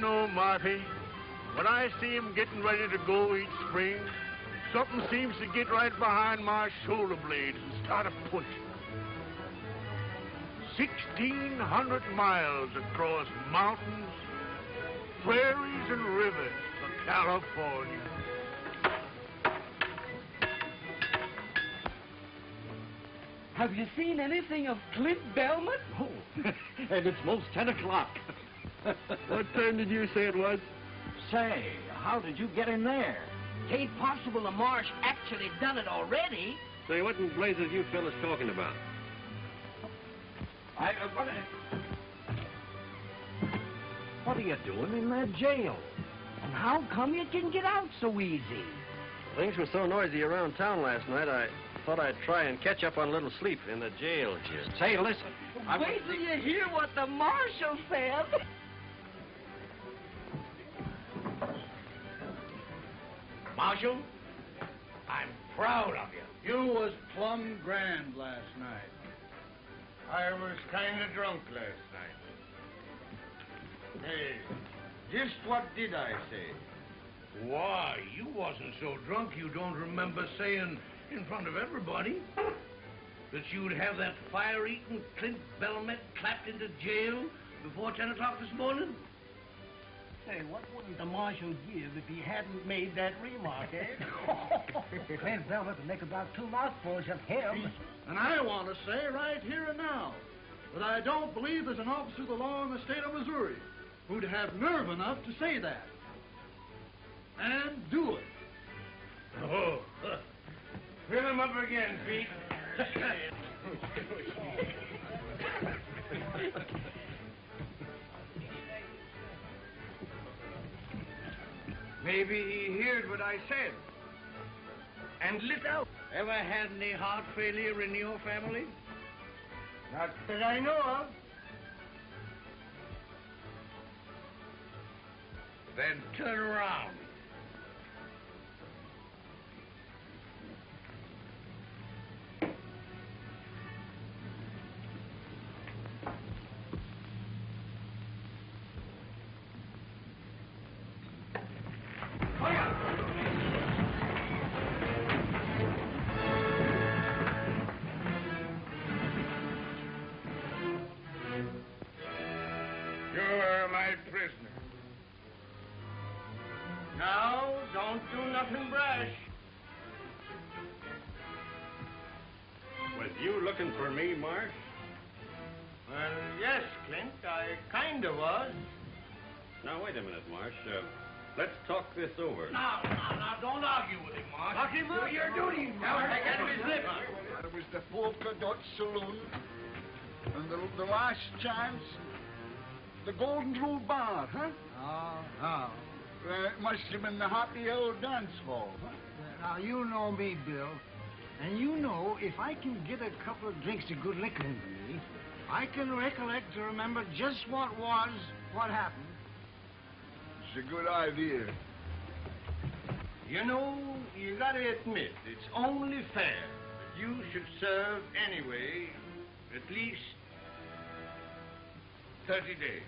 know, Marty. When I see him getting ready to go each spring, something seems to get right behind my shoulder blades and start a pushing. 1,600 miles across mountains, prairies, and rivers for California. Have you seen anything of Clint Belmont? Oh, and it's most 10 o'clock. What time did you say it was? Say, how did you get in there? It ain't possible the Marsh actually done it already. Say, what in blazes you fellas talking about? What are you doing in that jail? And how come you can get out so easy? Things were so noisy around town last night, I thought I'd try and catch up on a little sleep in the jail here. Say, listen. Wait till you hear what the marshal said. Marshal, I'm proud of you. You was plumb grand last night. I was kind of drunk last night. Hey, just what did I say? Why, you wasn't so drunk you don't remember saying in front of everybody that you'd have that fire-eating Clint Belmont clapped into jail before 10 o'clock this morning? Hey, what wouldn't the marshal give if he hadn't made that remark, eh? Clint Belmont would make about 2 mouthfuls of him. And I want to say right here and now that I don't believe there's an officer of the law in the state of Missouri who'd have nerve enough to say that. And do it. Oh, fill him up again, Pete. Maybe he heard what I said and lit out. Ever had any heart failure in your family? Not that I know of. Then turn around. You're my prisoner. Now, don't do nothing brash. Was you looking for me, Marsh? Well, yes, Clint, I kinda was. Now, wait a minute, Marsh. Let's talk this over. Now, don't argue with him, Marsh. Talk him up. Do your duty, Marsh. I got his lip. It was the Polka Dot Saloon, and the last chance, the Golden Rule Bar, huh? Oh. It must have been the Happy Old Dance Hall, huh? Now, you know me, Bill. And you know, if I can get a couple of drinks of good liquor into me, I can recollect to remember just what happened. It's a good idea. You know, you gotta admit, it's only fair that you should serve anyway at least 30 days.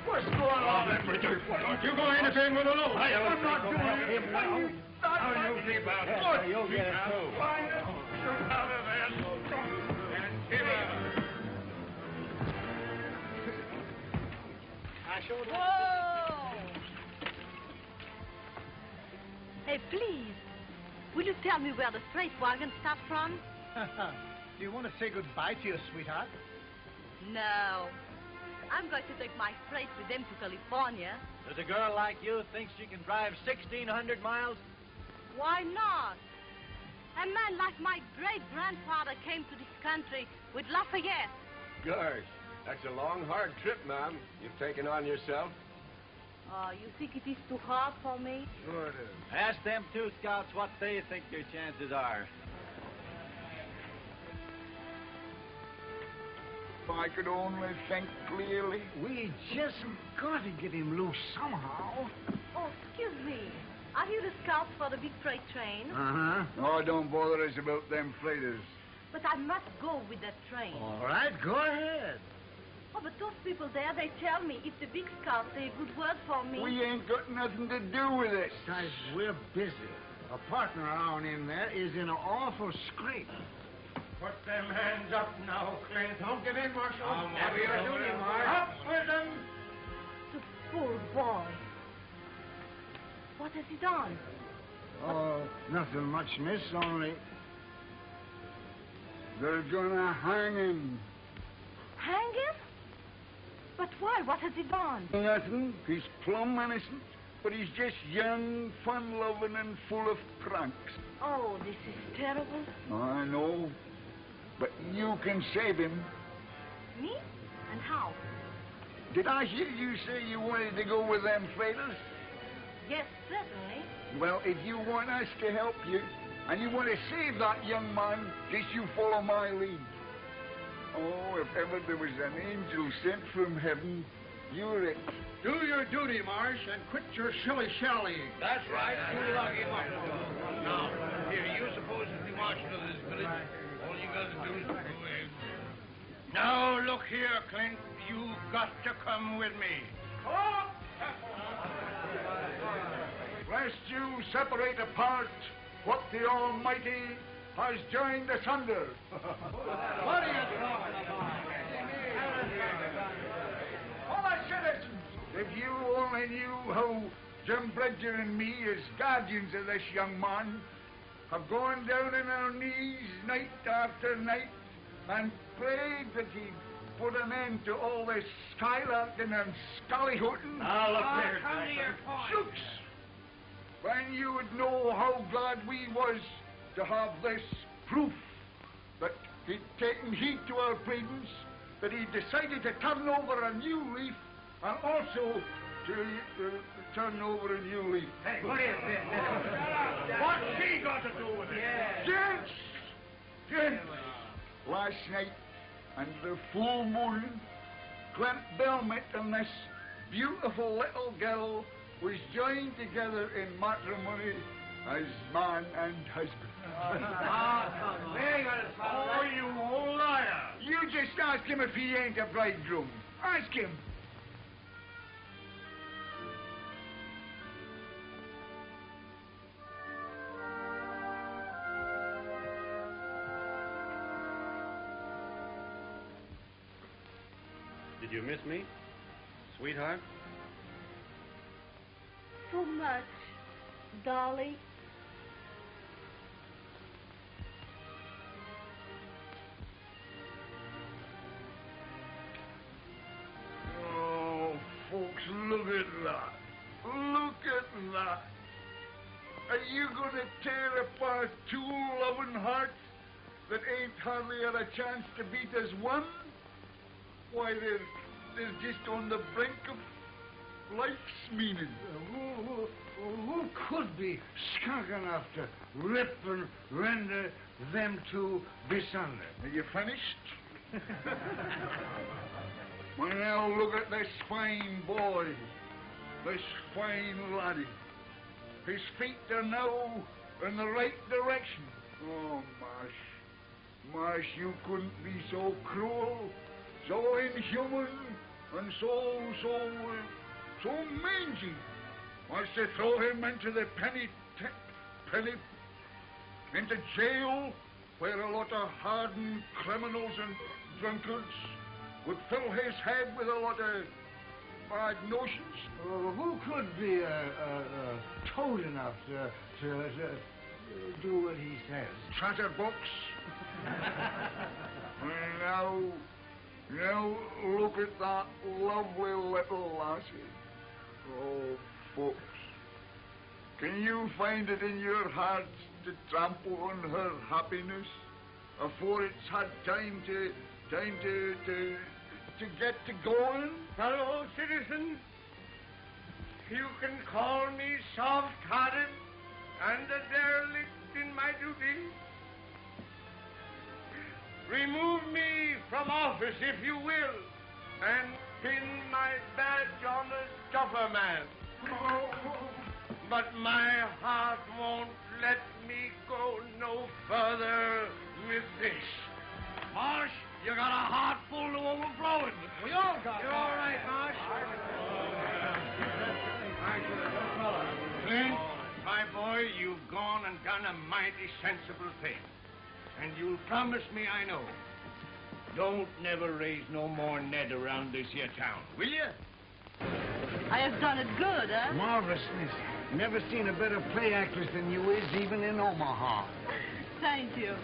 What's going on, Richard? Don't you go anything with a load. I'm not doing it. How you think about it? You'll get it too. Find it. Shoot out of there. And hit it. Whoa! Hey, please, will you tell me where the freight wagon starts from? Do you want to say goodbye to your sweetheart? No. I'm going to take my freight with them to California. Does a girl like you think she can drive 1,600 miles? Why not? A man like my great-grandfather came to this country with Lafayette. Gosh, that's a long, hard trip, ma'am, you've taken on yourself. Oh, you think it is too hard for me? Sure it is. Ask them 2 scouts what they think your chances are. If I could only think clearly. We just got to get him loose somehow. Oh, excuse me. Are you the scouts for the big freight train? Uh-huh. Oh, don't bother us about them freighters. But I must go with that train. All right, go ahead. Oh, but those people there, they tell me if the big scouts say a good word for me. We ain't got nothing to do with it. Guys, we're busy. A partner of ours in there is in an awful scrape. Put them hands up now, Clint. Don't give in, Marshal. Whatever you're doing, Mark. Up with them! The poor boy. What has he done? Oh, nothing much, miss, only they're gonna hang him. Hang him? But why? What has he done? Nothing. He's plumb innocent, but he's just young, fun-loving, and full of pranks. Oh, this is terrible. I know, but you can save him. Me? And how? Did I hear you say you wanted to go with them freighters? Yes, certainly. Well, if you want us to help you, and you want to save that young man, just you follow my lead. Oh, if ever there was an angel sent from heaven, you're it. Do your duty, Marsh, and quit your shilly-shallying. That's right. You lock him up. Now, here, you supposedly marshal of this village. All you got to do is go away. Now, look here, Clint. You've got to come with me. Lest you separate apart what the Almighty has joined asunder. What are you talking about? Fellow citizens, if you only knew how Jim Bridger and me, as guardians of this young man, have gone down on our knees night after night and prayed that he'd put an end to all this skylarking and scallyhooting. Now, look here. Come to your point. Shooks! When you would know how glad we was to have this proof that he'd taken heed to our pleadings, that he decided to turn over a new leaf, and also to turn over a new leaf. Hey, what is this? What's he got to do with it? Gents! Gents! Last night, under the full moon, Clint Belmont and this beautiful little girl was joined together in matrimony as man and husband. Oh, you old liar. You just ask him if he ain't a bridegroom. Ask him. Did you miss me, sweetheart? So much, Dolly. Oh, folks, look at that. Look at that. Are you going to tear apart two loving hearts that ain't hardly had a chance to beat as one? Why, they're just on the brink of life's meaning. Who could be skunk enough to rip and render them two asunder? Are you finished? Well, now look at this fine boy, this fine laddie. His feet are now in the right direction. Oh, Marsh, you couldn't be so cruel, so inhuman, and so mangy. Wants to throw him into the into jail, where a lot of hardened criminals and drunkards would fill his head with a lot of bad notions. Who could be toad enough to do what he says? Chatterbox. Now look at that lovely little lassie. Oh, folks, can you find it in your hearts to trample on her happiness afore it's had time to get to going? Fellow citizens, you can call me soft-hearted and a derelict in my duty. Remove me from office, if you will, and pin my badge on a tougher man. But my heart won't let me go no further with this. Marsh, You got a heart full to overflowing. We all got You're all right, Marsh. Clint, my boy, you've gone and done a mighty sensible thing. And you'll promise me, I know, don't never raise no more Ned around this here town, will you? I have done it good, huh? Marvelous, miss. Never seen a better play actress than you is, even in Omaha. Thank you.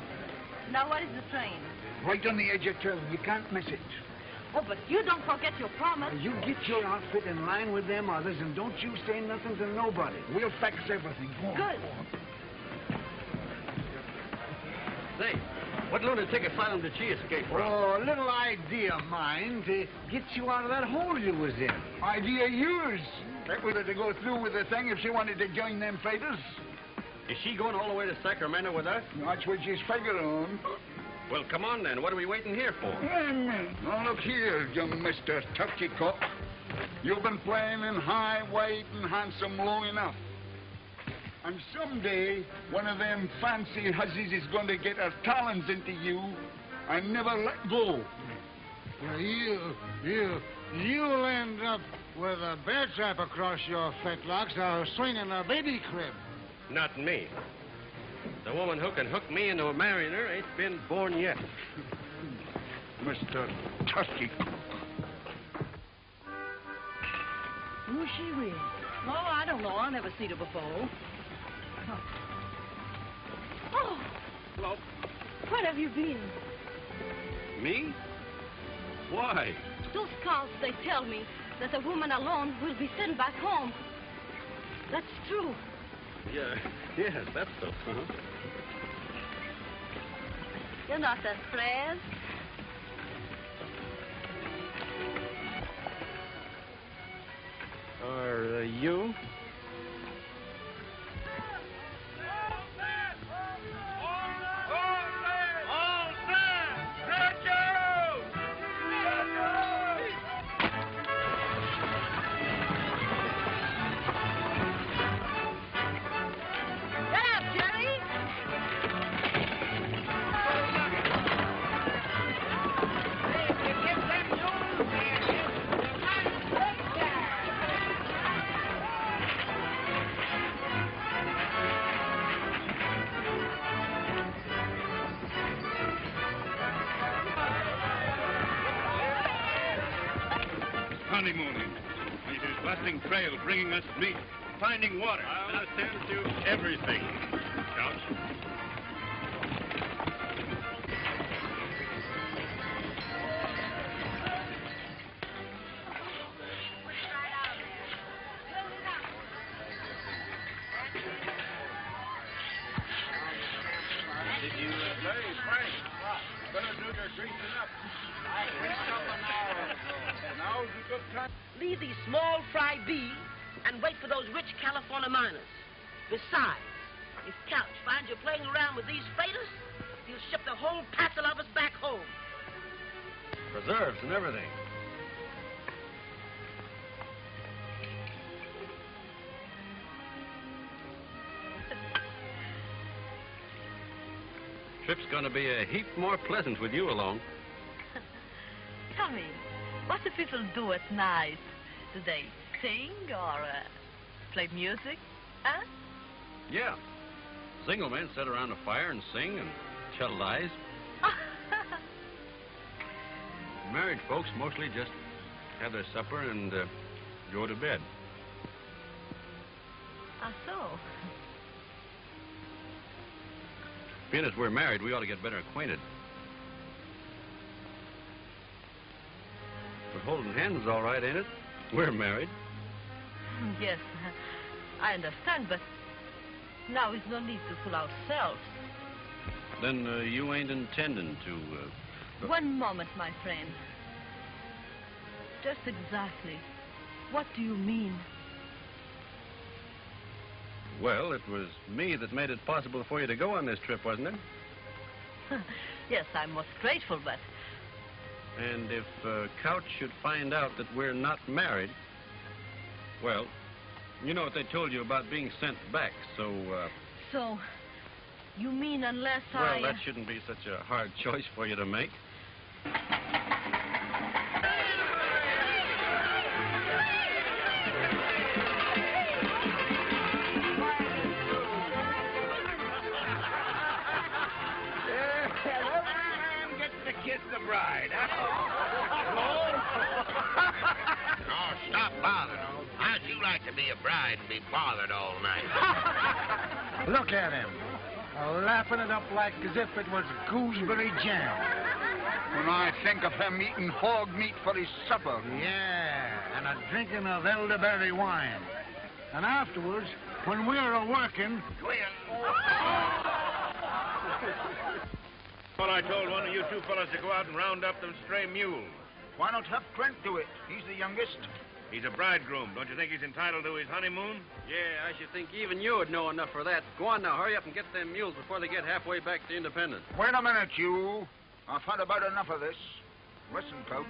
Now, what is the train? Right on the edge of town. You can't miss it. Oh, but you don't forget your promise. You get your outfit in line with them others, and don't you say nothing to nobody. We'll fix everything. Go on. Good. Say, what lunatic asylum did she escape from? Oh, a little idea of mine to get you out of that hole you was in. Idea of yours. That was to go through with the thing if she wanted to join them fighters. Is she going all the way to Sacramento with us? That's what she's figuring on. Well, come on then. What are we waiting here for? Now look here, young Mr. Turkey Cock. You've been playing in high, white, and handsome long enough. And someday, one of them fancy hussies is going to get her talons into you and never let go. Well, you'll end up with a bear trap across your fetlocks or swinging a baby crib. Not me. The woman who can hook me into marrying her ain't been born yet. Mr. Turkey Cock. Who's she with? Oh, I don't know. I've never seen her before. Oh. Hello. Where have you been? Me? Why? Those scouts, they tell me that a woman alone will be sent back home. That's true. Yeah, yes, that's so. Uh-huh. You're not afraid? Are you? Honeymooning. It is busting trail, bringing us meat, finding water. I'll attend to everything, Couch. Did you say, Frank? Better do your greasing up. Now's a good time. Leave these small fry be and wait for those rich California miners. Besides, if Couch finds you playing around with these freighters, he'll ship the whole passel of us back home. Preserves and everything. Trip's gonna be a heap more pleasant with you alone. Tell me, what do people do at night? Do they sing or play music? Huh? Yeah. Single men sit around a fire and sing and tell lies. Married folks mostly just have their supper and go to bed. Ah, so? Being as we're married, we ought to get better acquainted. But holding hands is all right, ain't it? We're married. Yes, I understand, but now is no need to fool ourselves. Then you ain't intending to... One moment, my friend. Just exactly. What do you mean? Well, it was me that made it possible for you to go on this trip, wasn't it? Yes, I'm most grateful, but... And if Couch should find out that we're not married, well, you know what they told you about being sent back, so... So, you mean unless well, that shouldn't be such a hard choice for you to make. Kiss the bride. Oh, stop bothering. How'd you like to be a bride and be bothered all night? Look at him. Laughing it up like as if it was gooseberry jam. When I think of him eating hog meat for his supper. Yeah, and a drinking of elderberry wine. And afterwards, when we're a-working... Well, I told one of you two fellas to go out and round up them stray mules. Why not have Clint do it? He's the youngest. He's a bridegroom. Don't you think he's entitled to his honeymoon? Yeah, I should think even you would know enough for that. Go on now, hurry up and get them mules before they get halfway back to Independence. Wait a minute, you. I've had about enough of this. Listen, Coach.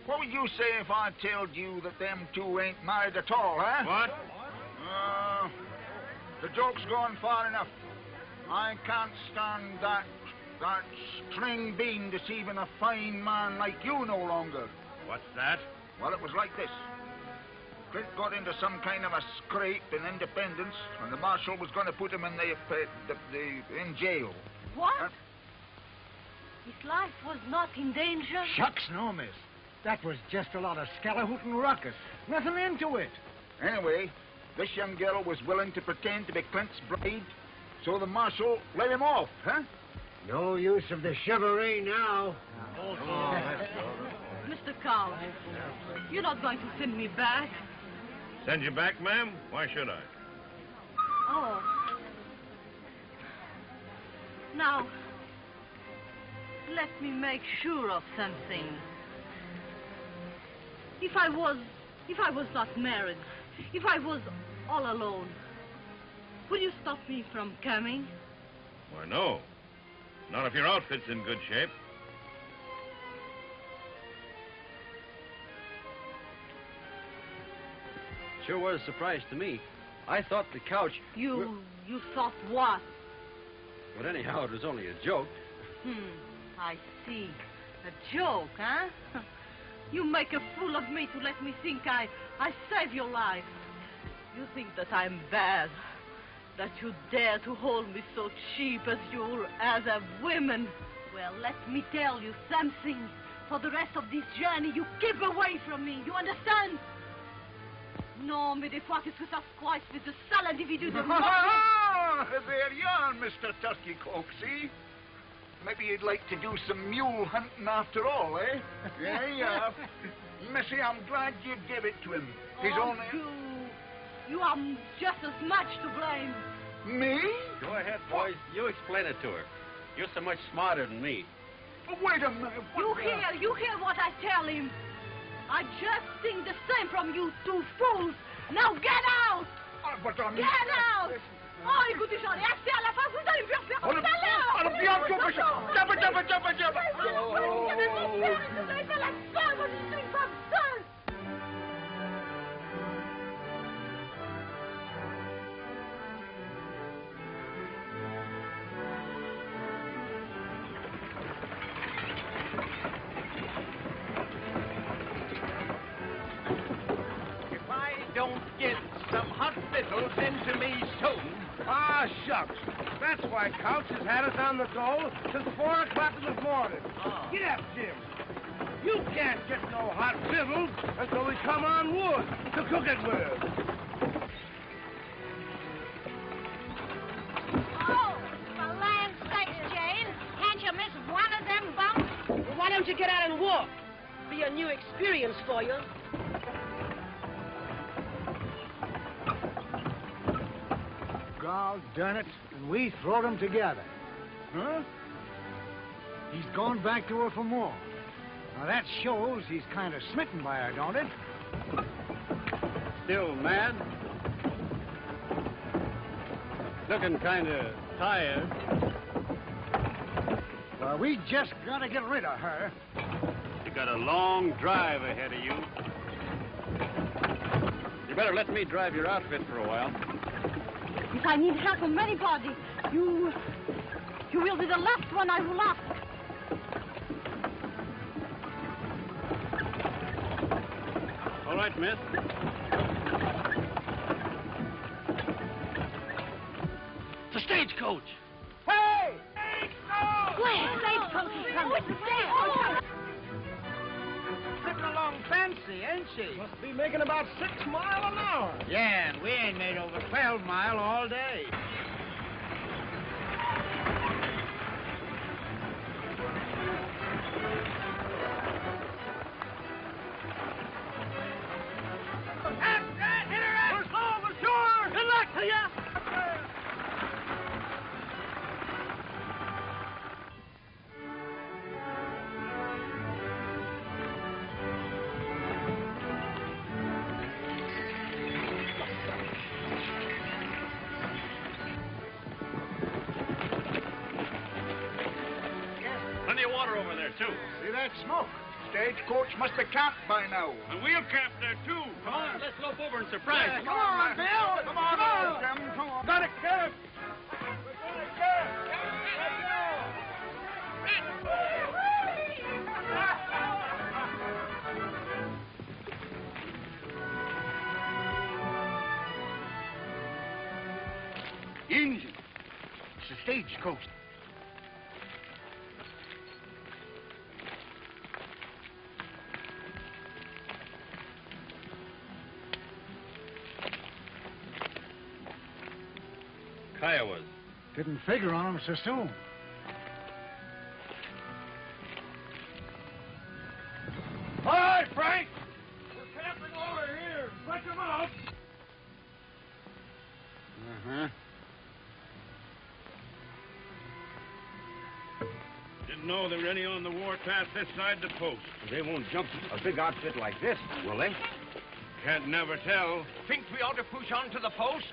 What would you say if I told you that them two ain't married at all, huh? What? The joke's gone far enough. I can't stand that string bean deceiving a fine man like you no longer. What's that? Well, it was like this. Clint got into some kind of a scrape in Independence, and the marshal was going to put him in in jail. What? His life was not in danger? Shucks, no, miss. That was just a lot of scalahootin' ruckus. Nothing into it. Anyway, this young girl was willing to pretend to be Clint's bride, so the marshal let him off, huh? No use of the chivalry now. Mr. Cow, you're not going to send me back? Send you back, ma'am? Why should I? Oh. Now, let me make sure of something. If I was not married, if I was all alone, will you stop me from coming? Why, no. Not if your outfit's in good shape. Sure was a surprise to me. I thought the couch... You thought what? But anyhow, it was only a joke. I see. A joke, huh? You make a fool of me to let me think I save your life. You think that I'm bad. That you dare to hold me so cheap as a woman. Well, let me tell you something. For the rest of this journey, you keep away from me. You understand? Non, mais des fois, qu'est-ce que ça se croit, espèce de sale individu de... There you are, Mr. Turkey Coke, see? Maybe you'd like to do some mule hunting after all, eh? Yeah. Missy, I'm glad you gave it to him. He's only... You are just as much to blame. Me? Go ahead, boys. You explain it to her. You're so much smarter than me. But wait a minute. You hear what I tell him. I just think the same from you two fools. Now get out! But I'm... Get out! Oh, écoutez, j'en ai assez à la fin. Vous allez me faire faire tout à l'heure. Alors, bien, jump. Don't get some hot victuals into me soon. Ah, shucks. That's why Couch has had us on the go since 4 o'clock in the morning. Get up, Jim. You can't get no hot victuals until we come on wood to cook it with. Oh, for land's sakes, Jane. Can't you miss one of them bumps? Well, why don't you get out and walk? Be a new experience for you. God darn it, and we throwed them together. Huh? He's gone back to her for more. Now that shows he's kind of smitten by her, don't it? Still mad? Looking kind of tired. Well, we just got to get rid of her. You got a long drive ahead of you. You better let me drive your outfit for a while. If I need help from anybody, you will be the last one I will ask. right, miss. The stagecoach! Hey! Where? Stagecoach is coming. Stagecoach. Slipping along fancy, ain't she? Must be making about 6 miles an hour. Yeah, and we ain't made over 12 mile all day. Good luck to you! Plenty of water over there, too. See that smoke? Stagecoach must be camped by now. And we'll camp there, too. Come on, let's lope over and surprise them. Come on, Bill. Come on, Jim. Come on. Got it, Kev! Engine. It's a stagecoach. Kiowas. Didn't figure on them so soon. All right, Frank. We're camping over here. Let them out. Uh-huh. Didn't know there were any on the warpath this side the post. They won't jump a big outfit like this, will they? Can't never tell. Think we ought to push on to the post?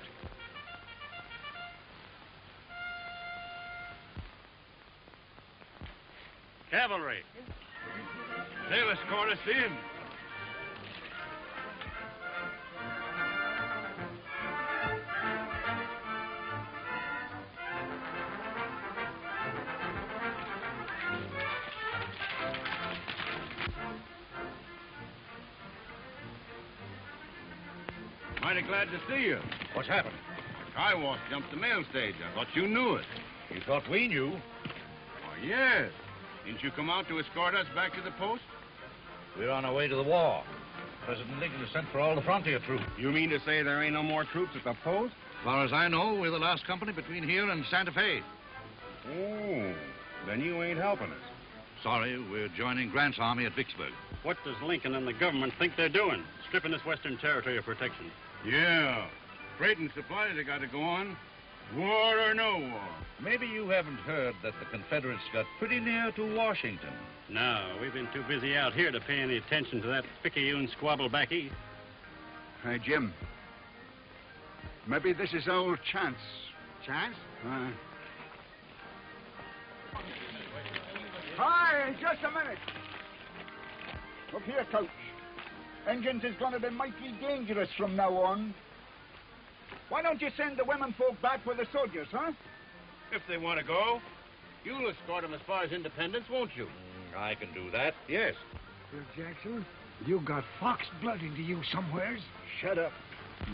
Cavalry. They'll escort us in. Mighty glad to see you. What's happened? Kiowas jumped the mail stage. I thought you knew it. You thought we knew? Why, yes. Didn't you come out to escort us back to the post? We're on our way to the war. President Lincoln has sent for all the frontier troops. You mean to say there ain't no more troops at the post? As far as I know, we're the last company between here and Santa Fe. Oh, then you ain't helping us. Sorry, we're joining Grant's army at Vicksburg. What does Lincoln and the government think they're doing? Stripping this western territory of protection. Yeah. Freight and supplies have got to go on. War or no war. Maybe you haven't heard that the Confederates got pretty near to Washington. No, we've been too busy out here to pay any attention to that picayune squabble back east. Hey, Jim. Maybe this is our chance. Chance? Hi, just a minute. Look here, Coach. Engines is going to be mighty dangerous from now on. Why don't you send the women folk back with the soldiers, huh? If they want to go, you'll escort them as far as Independence, won't you? I can do that, yes. Bill Jackson, you got fox blood into you somewheres. Shut up.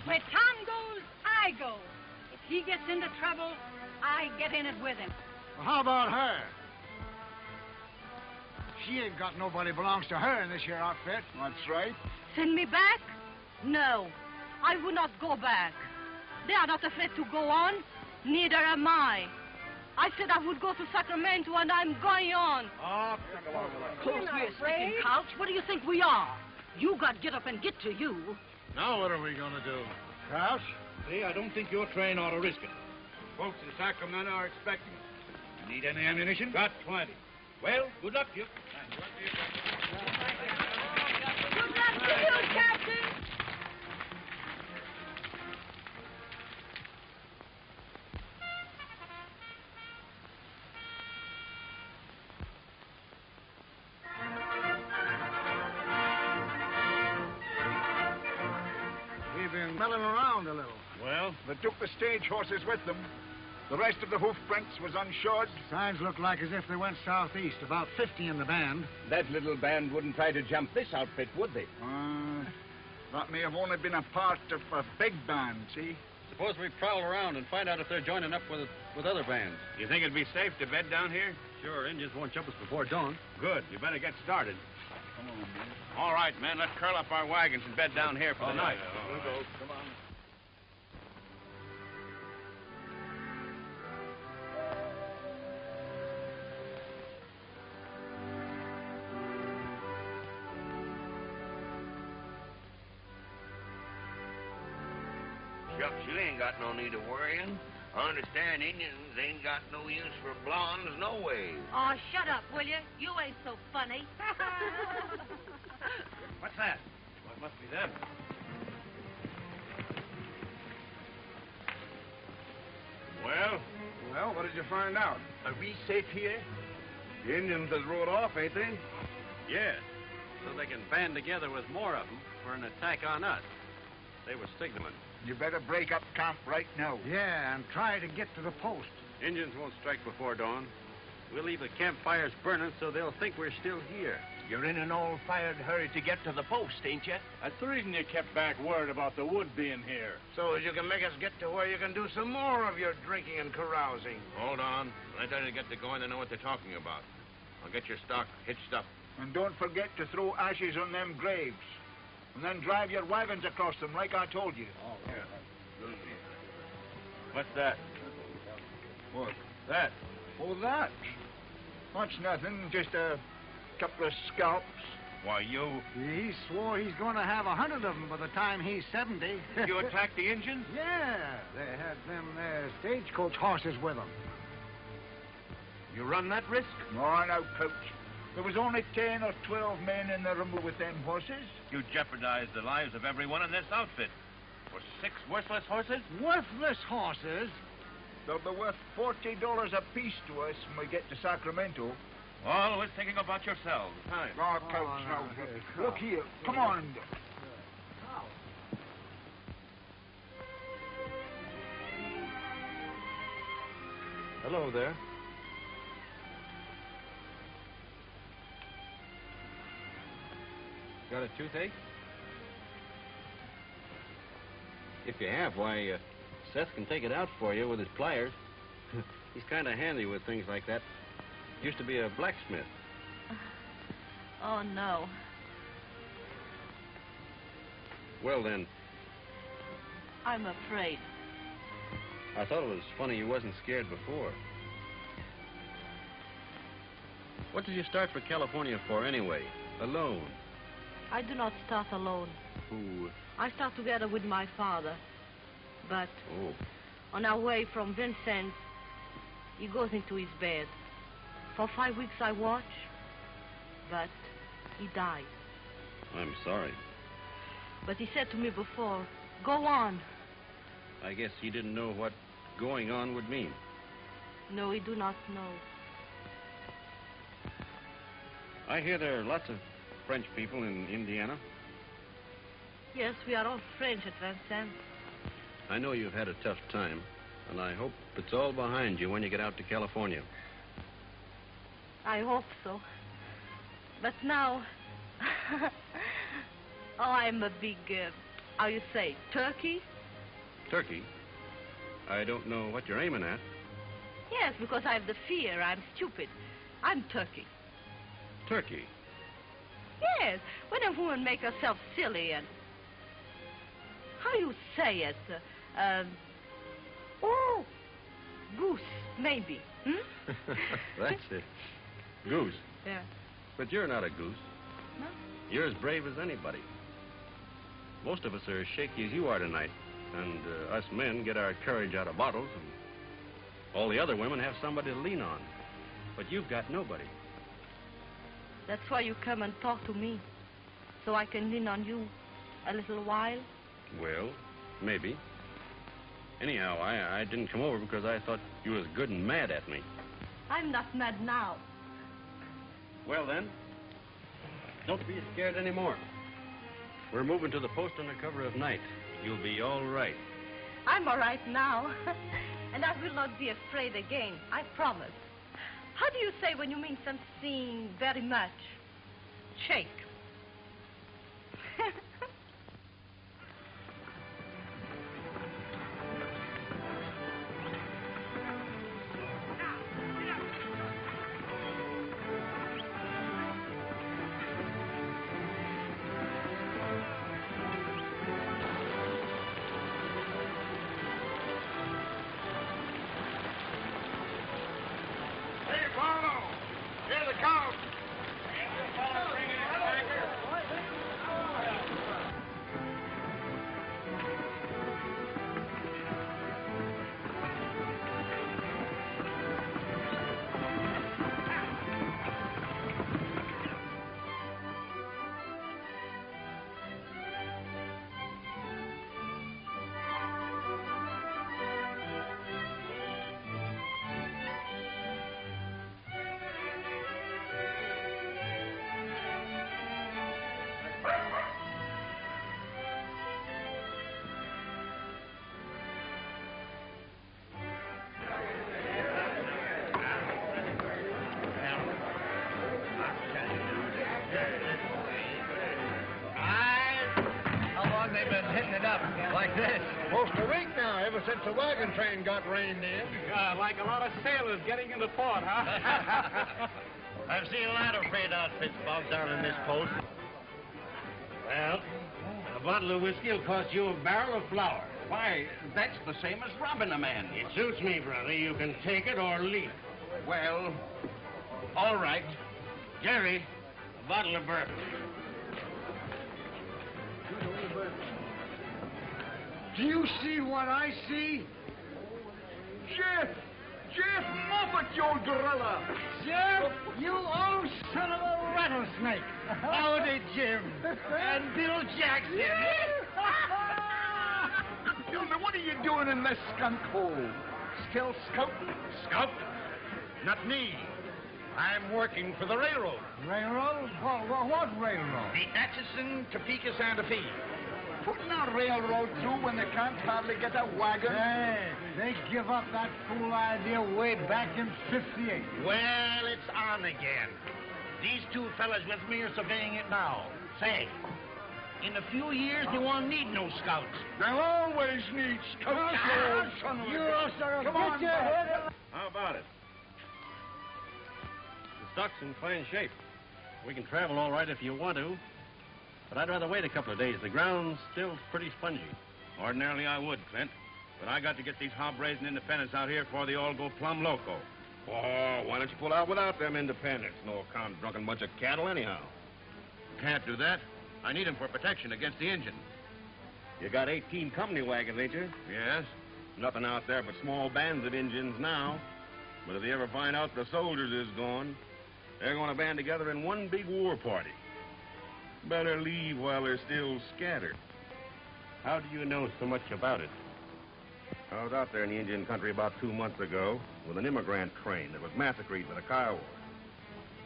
Where Tom goes, I go. If he gets into trouble, I get in it with him. Well, how about her? She ain't got nobody belongs to her in this here outfit. That's right. Send me back? No, I will not go back. They are not afraid to go on. Neither am I. I said I would go to Sacramento, and I'm going on. Close me a sticking couch. What do you think we are? You got get up and get to you. Now what are we going to do? Crouch? See, I don't think your train ought to risk it. Folks in Sacramento are expecting us. Need any ammunition? Got plenty. Well, good luck to you. Good luck to you, Captain. We've been milling around a little. Well, They took the stage horses with them. The rest of the hoof prints was unshod. Signs look like as if they went southeast, about 50 in the band. That little band wouldn't try to jump this outfit, would they? That may have only been a part of a big band, see? Suppose we prowl around and find out if they're joining up with other bands. You think it'd be safe to bed down here? Sure, Indians won't jump us before dawn. Good. You better get started. Come on, man. All right, men. Let's curl up our wagons and bed down here for the night. We'll go. Come on. Shucks, you ain't got no need of worrying. I understand Indians ain't got no use for blondes, no way. Oh, shut up, will you? You ain't so funny. What's that? Well, it must be them. Well, what did you find out? Are we safe here? The Indians has rode off, ain't they? Yes, so they can band together with more of them for an attack on us. They were signalmen. You better break up camp right now. Yeah, and try to get to the post. Indians won't strike before dawn. We'll leave the campfires burning so they'll think we're still here. You're in an all-fired hurry to get to the post, ain't you? That's the reason you kept back word about the wood being here. So as you can make us get to where you can do some more of your drinking and carousing. Hold on. When I tell you to get to going, they know what they're talking about. I'll get your stock hitched up. And don't forget to throw ashes on them graves. And then drive your wagons across them like I told you. Oh, yeah. What's that? What? That? Oh, that? That's nothing, just a couple of scalps. Why, you... He swore he's going to have 100 of them by the time he's 70. You attacked the Indians? Yeah, they had them stagecoach horses with them. You run that risk? No, no, Coach. There was only 10 or 12 men in the rumble with them horses. You jeopardized the lives of everyone in this outfit. For 6 worthless horses? Worthless horses? They'll be worth $40 apiece to us when we get to Sacramento. Always thinking about yourselves. Time. Oh, Coach, now. Look here. Come on. Hello there. Got a toothache? If you have, why, Seth can take it out for you with his pliers. He's kind of handy with things like that. Used to be a blacksmith. Oh, no. Well, then, I'm afraid. I thought it was funny you wasn't scared before. What did you start for California for anyway? Alone? I do not start alone. Who? I start together with my father. But on our way from Vincent, he goes into his bed. For 5 weeks I watch, but he died. I'm sorry. But he said to me before, go on. I guess he didn't know what going on would mean. No, he do not know. I hear there are lots of French people in Indiana. Yes, we are all French at Vincent. I know you've had a tough time, and I hope it's all behind you when you get out to California. I hope so. But now, I'm a big, how you say, turkey? Turkey? I don't know what you're aiming at. Yes, because I have the fear. I'm stupid. I'm turkey. Turkey? Yes, when a woman make herself silly and... How you say it? Goose, maybe. Hmm? That's it. Goose. Yeah. But you're not a goose. No? You're as brave as anybody. Most of us are as shaky as you are tonight. And us men get our courage out of bottles, and all the other women have somebody to lean on. But you've got nobody. That's why you come and talk to me, so I can lean on you a little while. Well, maybe. Anyhow, I didn't come over because I thought you was good and mad at me. I'm not mad now. Well, then, don't be scared anymore. We're moving to the post under cover of night. You'll be all right. I'm all right now. And I will not be afraid again, I promise. How do you say when you mean something very much? Shake. up? Like this? Most a week now, ever since the wagon train got reined in. Like a lot of sailors getting into port, huh? I've seen a lot of freight outfits bogged down in this post. Well, a bottle of whiskey will cost you a barrel of flour. Why, that's the same as robbing a man. It suits me, brother. You can take it or leave it. Well, all right. Jerry, a bottle of bourbon. Do you see what I see? Jeff Moffat, you old gorilla! Jeff, you old son of a rattlesnake! Howdy, Jim. And Bill Jackson. Now, what are you doing in this skunk hole? Still scouting? Scout? Not me. I'm working for the railroad. Railroad? What railroad? The Atchison, Topeka, Santa Fe. Putting a railroad through when they can't hardly get a wagon? Hey, they give up that fool idea way back in '58. Well, it's on again. These two fellas with me are surveying it now. Say, in a few years, they won't need no scouts. They'll always need scouts, you old son of a... Come on, your head. How about it? The stock's in fine shape. We can travel all right if you want to. But I'd rather wait a couple of days. The ground's still pretty spongy. Ordinarily I would, Clint. But I got to get these hob-raising independents out here before they all go plumb loco. Oh, why don't you pull out without them independents? No account drunken bunch of cattle anyhow. Can't do that. I need them for protection against the engine. You got 18 company wagons, ain't you? Yes? Nothing out there but small bands of Indians now. But if they ever find out the soldiers is gone, they're going to band together in one big war party. Better leave while they're still scattered. How do you know so much about it? I was out there in the Indian country about 2 months ago with an immigrant train that was massacred by the Kiowas.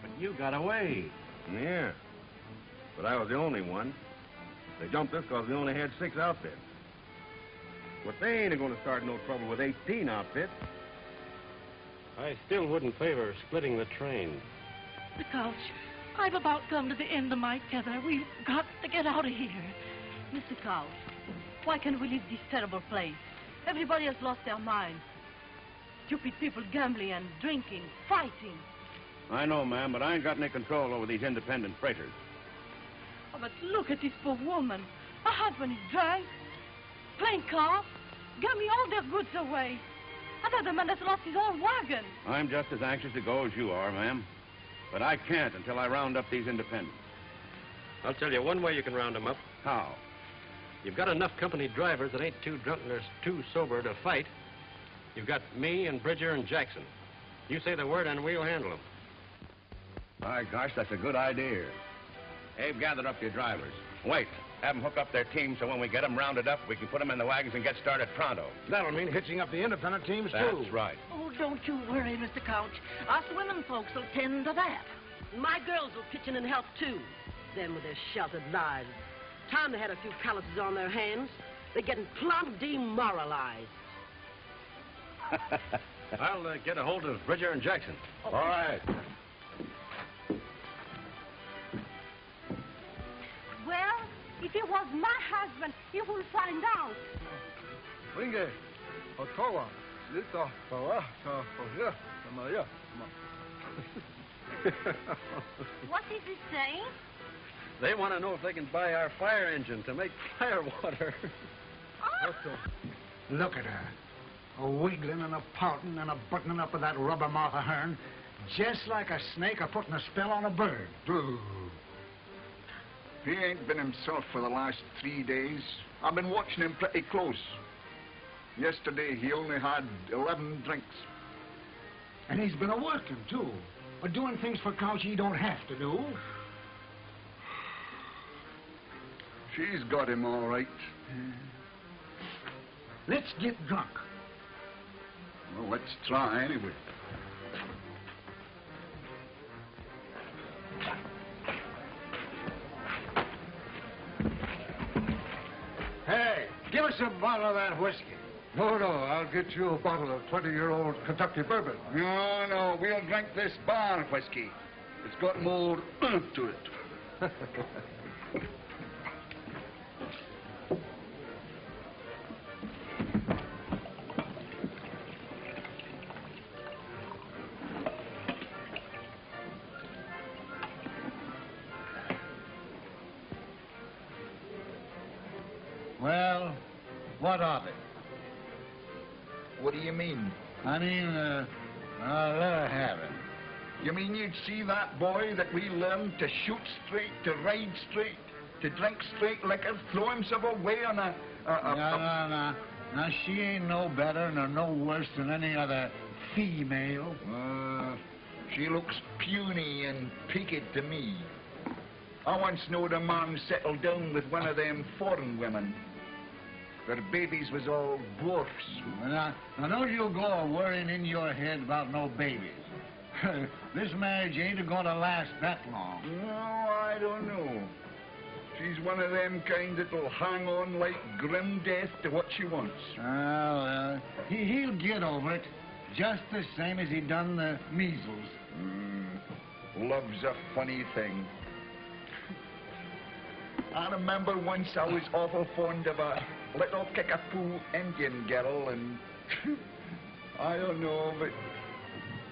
But you got away. Yeah. But I was the only one. They jumped us because we only had 6 outfits. But they ain't going to start no trouble with 18 outfits. I still wouldn't favor splitting the train. The Couch, I've about come to the end of my tether. We've got to get out of here. Mr. Couch, why can't we leave this terrible place? Everybody has lost their mind. Stupid people gambling and drinking, fighting. I know, ma'am, but I ain't got any control over these independent freighters. Oh, but look at this poor woman. Her husband is drunk, playing cards, gambling all their goods away. Another man has lost his own wagon. I'm just as anxious to go as you are, ma'am. But I can't until I round up these independents. I'll tell you one way you can round them up. How? You've got enough company drivers that ain't too drunk or too sober to fight. You've got me and Bridger and Jackson. You say the word and we'll handle them. My gosh, that's a good idea. Abe, gather up your drivers. Wait, have them hook up their teams so when we get them rounded up, we can put them in the wagons and get started pronto. That'll mean hitching up the independent teams, too. That's right. Oh, don't you worry, Mr. Couch. Us women folks will tend to that. My girls will pitch in and help, too. Them with their sheltered lives. Time they had a few calluses on their hands. They're getting plumb demoralized. I'll get a hold of Bridger and Jackson. All right. Well, if it was my husband, he will find out. Ringe, Ottawa, Lita, Pawa, Maria. What is he saying? They want to know if they can buy our fire engine to make firewater. Look at her. A wiggling and a pouting and a buttoning up of that rubber mouth of hern, just like a snake a putting a spell on a bird. He ain't been himself for the last 3 days. I've been watching him pretty close. Yesterday, he only had 11 drinks. And he's been a-working, too. Or doing things for Couch he don't have to do. She's got him all right. Let's get drunk. Well, let's try anyway. Hey, give us a bottle of that whiskey. No, I'll get you a bottle of 20-year-old Kentucky bourbon. No, we'll drink this barn whiskey. It's got more to it. Well, what of it? What do you mean? I mean, I'll let her have it. You mean you'd see that boy that we learned to shoot straight, to ride straight, to drink straight liquor, throw himself away on a... No. Now, she ain't no better nor no worse than any other female. She looks puny and peaked to me. I once knowed a man settled down with one of them foreign women. Their babies was all dwarfs. Now don't you go worrying in your head about no babies. This marriage ain't gonna last that long. No, I don't know. She's one of them kind that'll hang on like grim death to what she wants. Well, he'll get over it, just the same as he done the measles. Love's a funny thing. I remember once I was awful fond of a little kickapoo Indian girl, and I don't know, but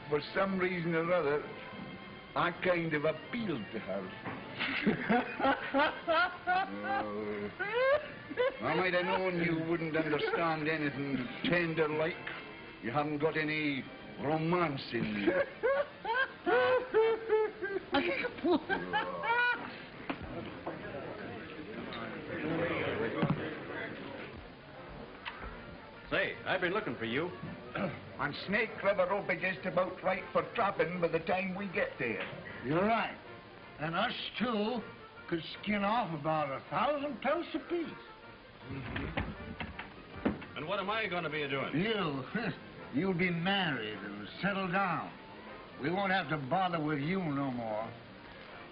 for some reason or other, I kind of appealed to her. I might have known you wouldn't understand anything tender-like. You haven't got any romance in you. Say, I've been looking for you. And Snake River will be just about right for trapping by the time we get there. You're right. And us two could skin off about 1,000 pelts apiece. And what am I going to be doing? You'll be married and settle down. We won't have to bother with you no more.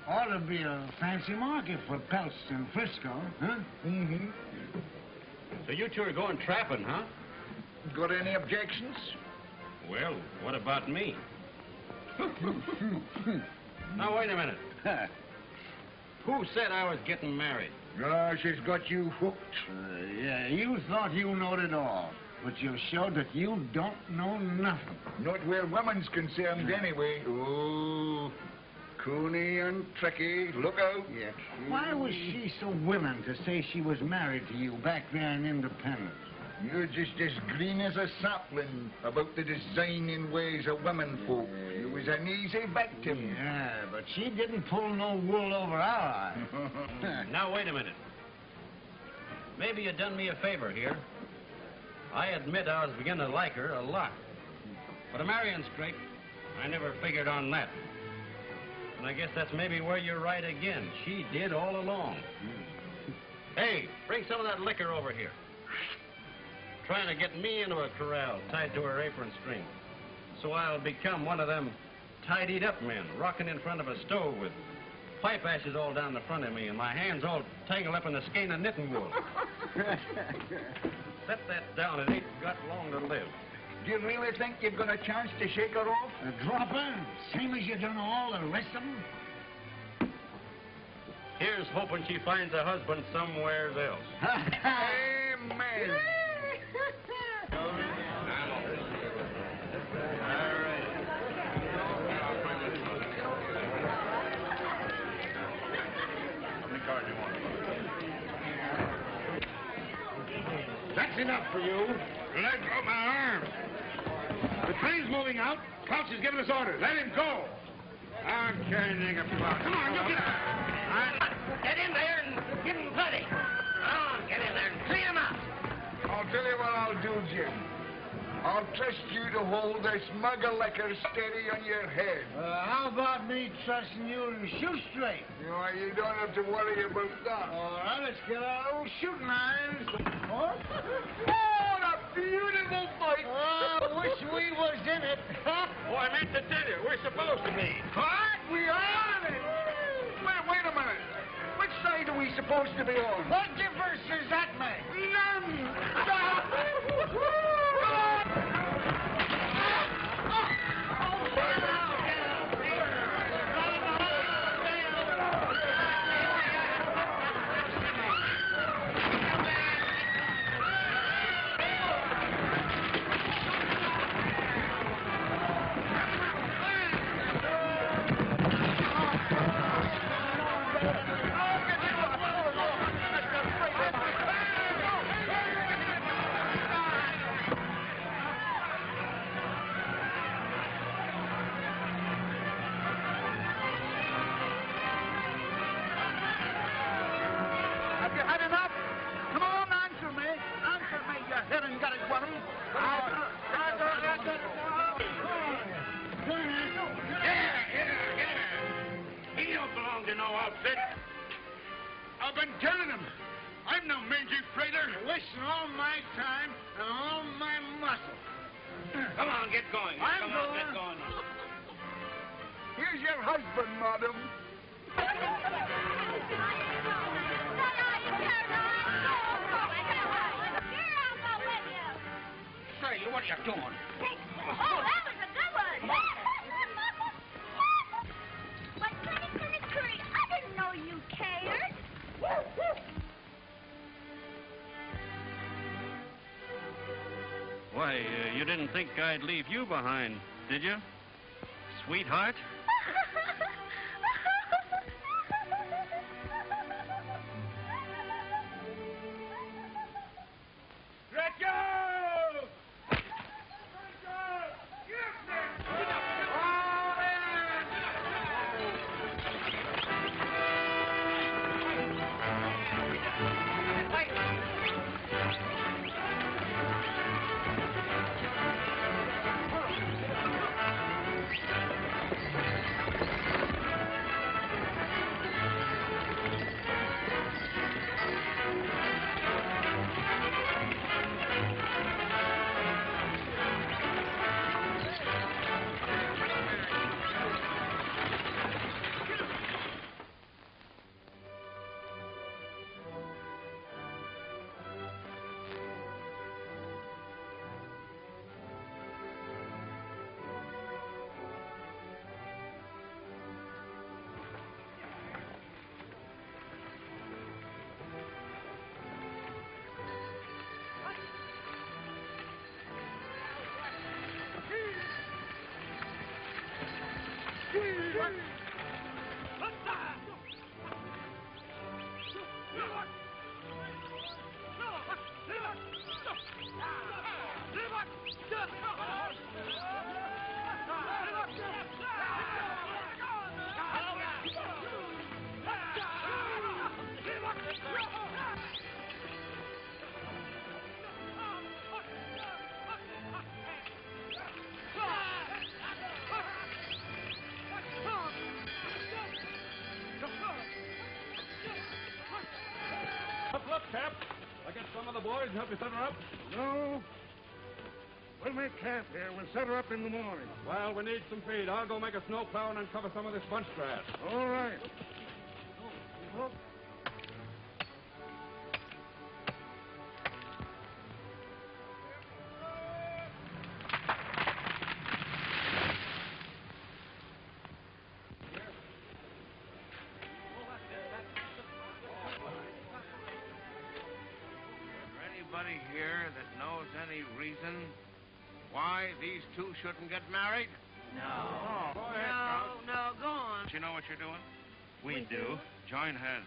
Ought to be a fancy market for pelts in Frisco, huh? So you two are going trapping, huh? Got any objections? Well, what about me? Now, wait a minute. Who said I was getting married? She's got you hooked. Yeah, you thought you knowed it all. But you've showed that you don't know nothing. Not where women's concerned, anyway. Oh, coony and tricky. Look out. Yeah. Why was she so willing to say she was married to you back there in Independence? You're just as green as a sapling about the designing ways of women folk. You was an easy victim. Yeah, but she didn't pull no wool over our eyes. Now, wait a minute. Maybe you done me a favor here. I admit I was beginning to like her a lot. But a marrying scrape, I never figured on that. And I guess that's maybe where you're right again. She did all along. Hey, bring some of that liquor over here. Trying to get me into a corral tied to her apron string. So I'll become one of them tidied up men, rocking in front of a stove with pipe ashes all down the front of me and my hands all tangled up in a skein of knitting wool. Set that down. It ain't got long to live. Do you really think you've got a chance to shake her off? A dropper? Same as you done all the rest of them? Here's hoping she finds a husband somewhere else. Amen. That's enough for you. Let go my arm. The train's moving out. Couch is giving us orders. Let him go. I'm carrying a plot. Come on, you get out. Get in there and give him plenty. Come on, get in there and clean him out. I'll tell you what I'll do, Jim. I'll trust you to hold this mug of liquor steady on your head. How about me trusting you to shoot straight? You don't have to worry about that. All right, let's get our old shooting irons. Oh, what a beautiful fight. Oh, wish we was in it. Oh, I meant to tell you, we're supposed to be. What? We are in it. Wait a minute. Which side are we supposed to be on? What difference does that make? None. no outfit. I've been telling him. I'm no mangy freighter. Wasting all my time and all my muscle. Come on, get going. I'm going. Get going. Here's your husband, madam. Say, what are you doing? Oh, that was a good one. But Curry, I didn't know you cared. Why, you didn't think I'd leave you behind, did you? Sweetheart? Look, Cap. I get some of the boys and help you set her up? No. We'll make camp here. We'll set her up in the morning. Well, we need some feed. I'll go make a snow plow and uncover some of this bunch grass. All right. Look. Anybody here that knows any reason why these two shouldn't get married? No. Oh, go ahead, No, go on. Do you know what you're doing? We do. Join hands.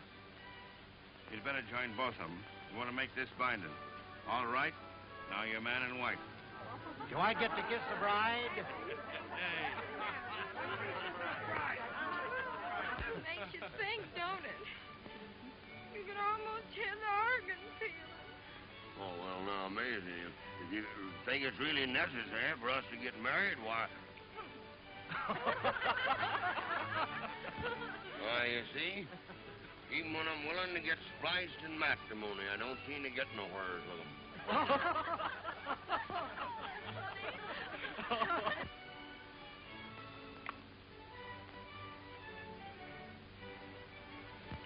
You'd better join both of them. You want to make this binding. All right? Now you're man and wife. Do I get to kiss the bride? Makes you think, don't it? You can almost hear the organ pealing. Oh, well, now, Maisie, if you think it's really necessary for us to get married, why... Why, you see, even when I'm willing to get spliced in matrimony, I don't seem to get nowhere with them.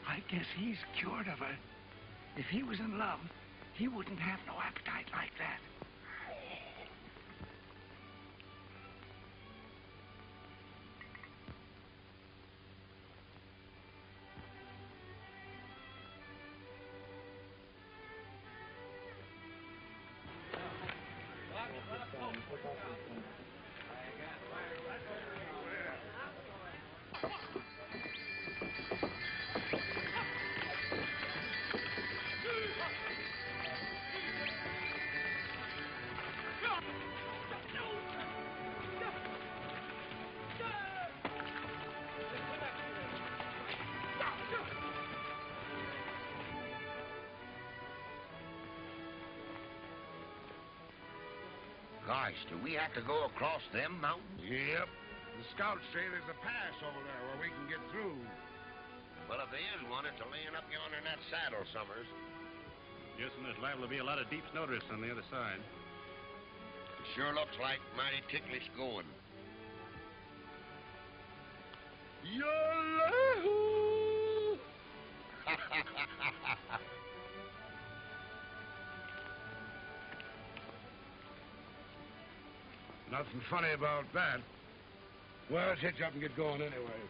I guess he's cured of her. If he was in love, he wouldn't have no appetite like that. Gosh, do we have to go across them mountains? Yep. The scouts say there's a pass over there where we can get through. Well, if there is one, it's a laying up yonder in that saddle, Summers. Yes, and there's liable to be a lot of deep snowdrifts on the other side. It sure looks like mighty ticklish going. Yahoo! Nothing funny about that. Well, let's hitch up and get going anyway.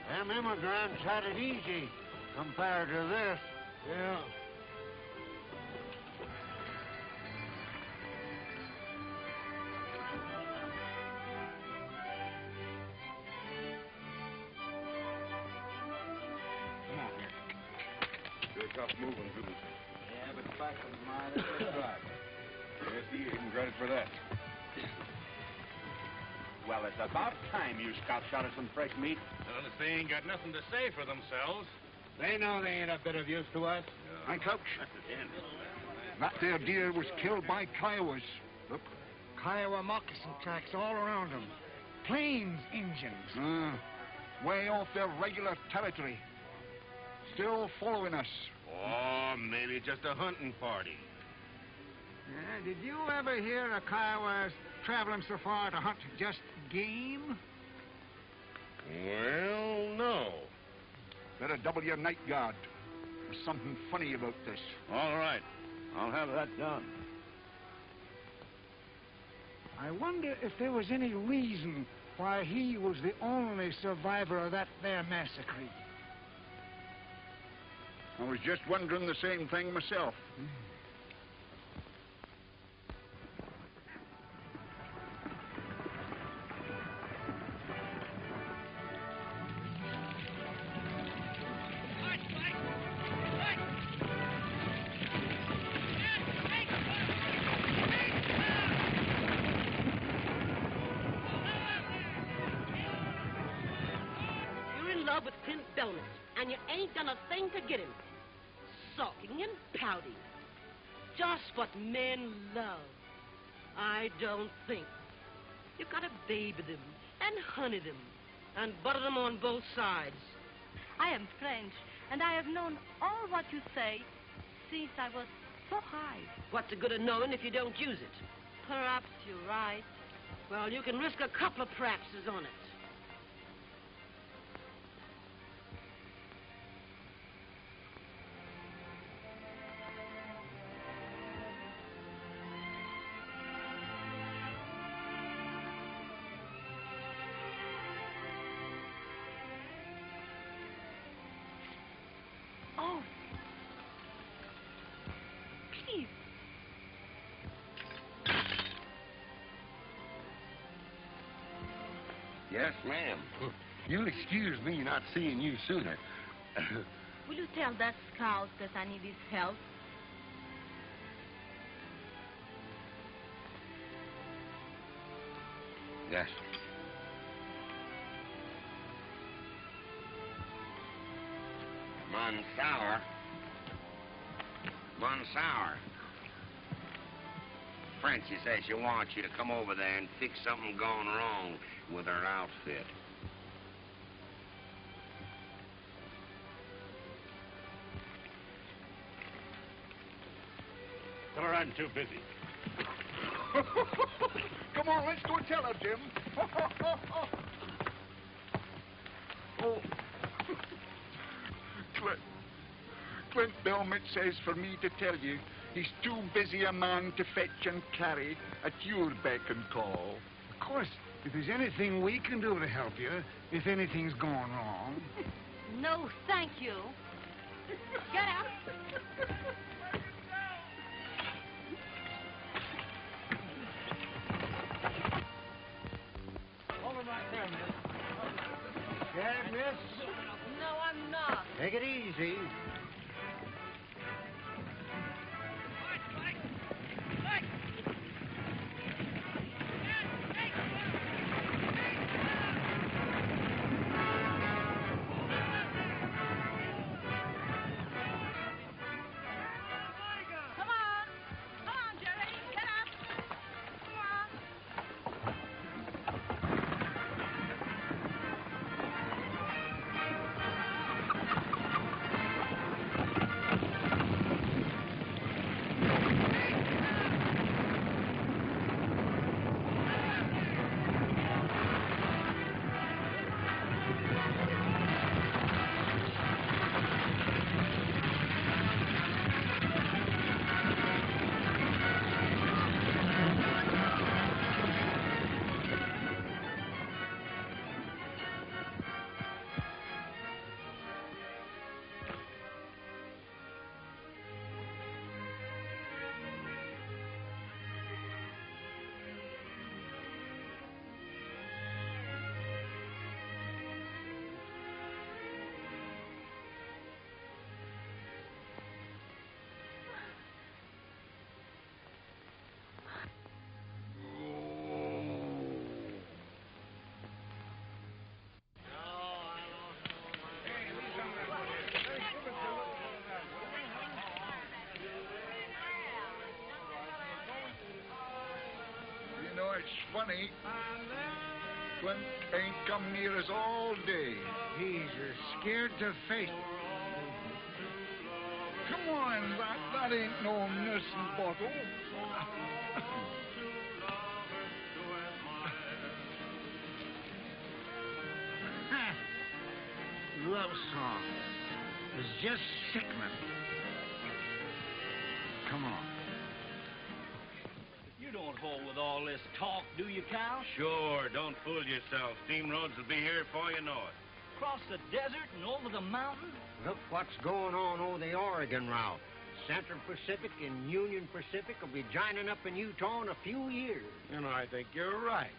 Them immigrants had it easy compared to this. Yeah. Come on here. Sure tough moving, too. Yeah, but fact of the matter is that's right. Yes, he even credit for that. Well, it's about time you scouts got us some fresh meat. Well, if they ain't got nothing to say for themselves. They know they ain't a bit of use to us. Hi, Coach. That there deer was killed by Kiowas. Look. Kiowa moccasin tracks all around them. Plains Injuns. Way off their regular territory. Still following us. Oh, maybe just a hunting party. Yeah, did you ever hear of Kiowas traveling so far to hunt just game? Well, no. Better double your night guard. There's something funny about this. All right. I'll have that done. I wonder if there was any reason why he was the only survivor of that there massacre. I was just wondering the same thing myself. And you ain't done a thing to get him. Sulking and pouting. Just what men love. I don't think. You gotta baby them and honey them and butter them on both sides. I am French, and I have known all what you say since I was so high. What's the good of knowing if you don't use it? Perhaps you're right. Well, you can risk a couple of practices on it. Oh, please. Yes, ma'am. You'll excuse me not seeing you sooner. Will you tell that scout that I need his help? Yes. Monsour. Frenchie says she wants you to come over there and fix something gone wrong with her outfit. Tell her I'm too busy. Come on, let's go tell her, Jim. Oh. Clint Belmont says for me to tell you he's too busy a man to fetch and carry at your beck and call. Of course, if there's anything we can do to help you, if anything's going wrong. No, thank you. Get up. Hold him right there, miss. Scared, miss? No, I'm not. Take it easy. Come on. Come on, Jerry. Get up. Come on. You know, it's funny. Clint ain't come near us all day. He's scared to face it. Come on, that ain't no nursing bottle. Love song. It's just sickening. Come on. You don't hold with all this talk, do you, Cal? Sure, don't fool yourself. Steam roads will be here before you know it. Across the desert and over the mountain? Look what's going on over the Oregon route. Central Pacific and Union Pacific will be joining up in Utah in a few years. You know, I think you're right.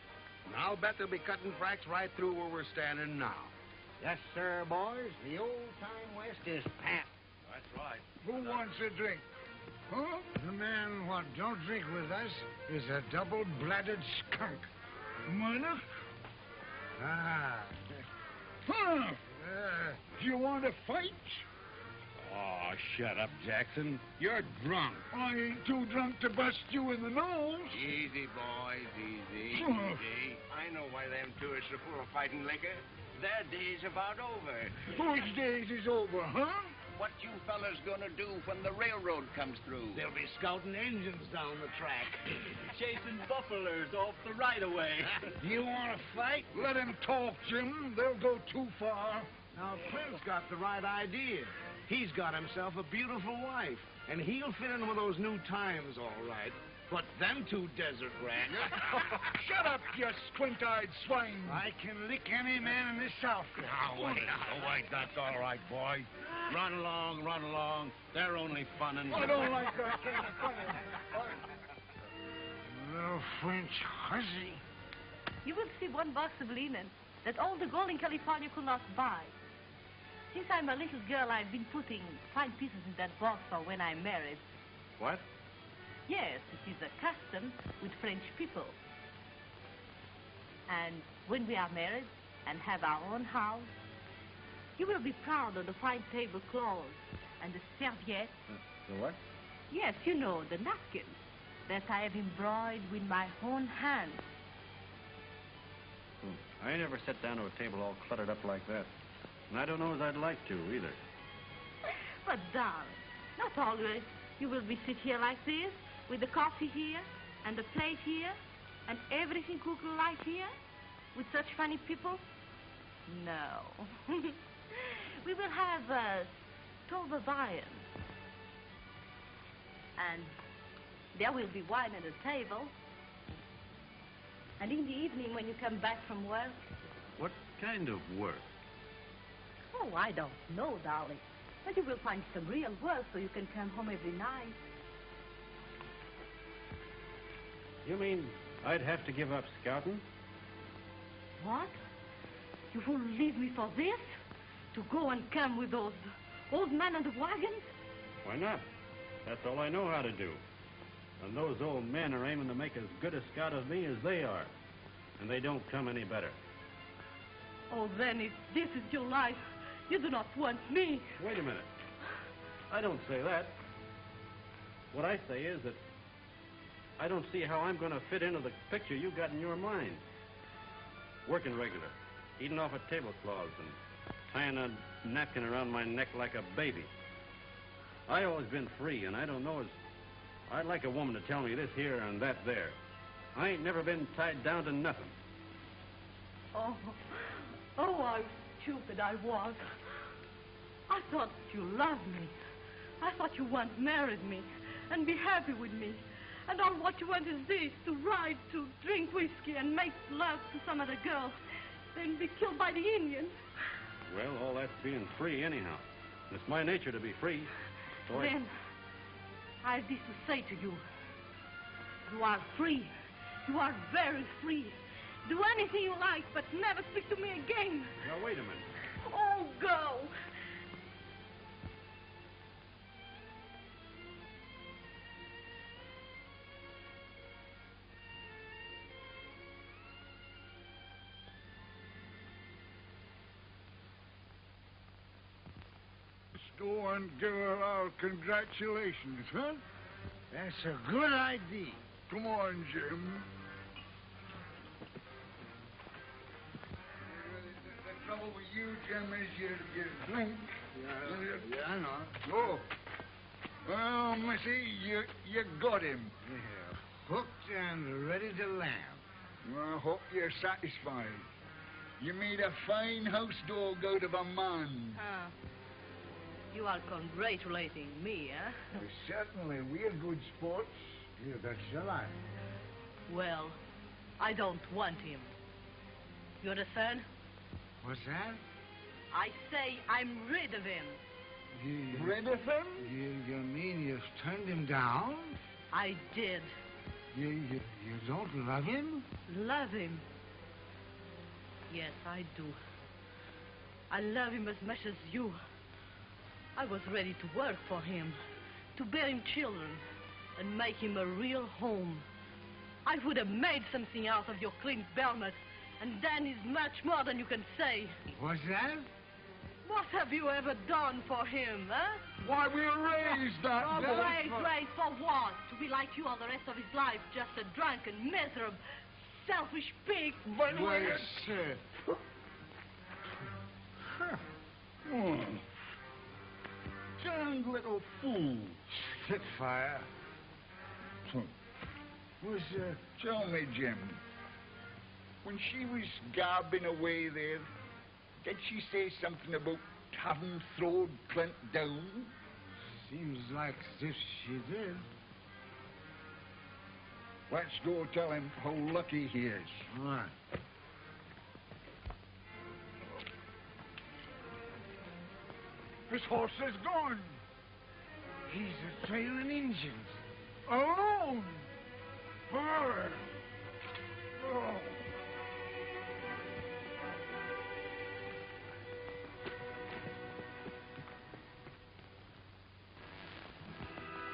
And I'll bet they'll be cutting fracks right through where we're standing now. Yes, sir, boys. The old-time West is past. That's right. Who wants a drink? Huh? The man what don't drink with us is a double-blooded skunk. Miner? Ah. Huh? Do you want to fight? Oh, shut up, Jackson. You're drunk. I ain't too drunk to bust you in the nose. Easy, boys, easy, Huh. easy. I know why them tourists are full of fighting liquor. Their day's about over. Whose days is over, huh? What you fellas gonna do when the railroad comes through? They'll be scouting engines down the track. Chasing buffaloes off the right-of-way. You want to fight? Let him talk, Jim. They'll go too far. Now, Clint's got the right idea. He's got himself a beautiful wife, and he'll fit in with those new times all right. But them two desert rats... Shut up, you squint-eyed swine. I can lick any man in this South. Now, wait, that's all right, boy. Run along. They're only funning. I don't like that kind of fun. Little French hussy. You will see one box of linen that all the gold in California could not buy. Since I'm a little girl, I've been putting fine pieces in that box for when I'm married. What? Yes, it is a custom with French people. And when we are married and have our own house, you will be proud of the fine tablecloths and the serviettes. The what? Yes, you know, the napkins that I have embroidered with my own hands. I never sat down to a table all cluttered up like that. And I don't know as I'd like to, either. But, darling, not always. You will be sit here like this, with the coffee here, and the plate here, and everything cooked right here, with such funny people? No. We will have a stove of iron. And there will be wine at the table. And in the evening, when you come back from work... What kind of work? Oh, I don't know, darling. But you will find some real work so you can come home every night. You mean I'd have to give up scouting? What? You won't leave me for this? To go and come with those old men on the wagons? Why not? That's all I know how to do. And those old men are aiming to make as good a scout of me as they are. And they don't come any better. Oh, then if this is your life, you do not want me. Wait a minute. I don't say that. What I say is that I don't see how I'm going to fit into the picture you got in your mind. Working regular, eating off a tablecloth, and tying a napkin around my neck like a baby. I always been free, and I don't know as I'd like a woman to tell me this here and that there. I ain't never been tied down to nothing. Oh, how stupid I was. I thought you loved me. I thought you once married me and be happy with me. And all what you want is this, to ride, to drink whiskey and make love to some other girl, then be killed by the Indians. Well, all that's being free anyhow. It's my nature to be free. So Then, I have this to say to you. You are free. You are very free. Do anything you like, but never speak to me again. Now, wait a minute. Oh, go. Go and give her our congratulations, huh? That's a good idea. Come on, Jim. The trouble with you, Jim, is you drink. Yeah, I know. Oh. Well, Missy, you got him. Yeah, hooked and ready to land. I hope you're satisfied. You made a fine house dog out of a man. You are congratulating me, eh? Certainly, we're good sports. Yeah, that's your life. Well, I don't want him. You understand? What's that? I say I'm rid of him. Rid of him? You mean you've turned him down? I did. You don't love him? Love him? Yes, I do. I love him as much as you. I was ready to work for him, to bear him children, and make him a real home. I would have made something out of your Clint Belmont, and then is much more than you can say. What's that? What have you ever done for him, huh? Why, we raised that. Oh, raised for what? To be like you all the rest of his life, just a drunken, miserable, selfish pig. But wait, sir. Darned little fool. Spitfire. Tell me, Jim, when she was garbing away there, did she say something about having thrown Clint down? Seems like as if she did. Let's go tell him how lucky he is. All right. His horse is gone. He's a-trailing Injuns. Alone. Her. Oh.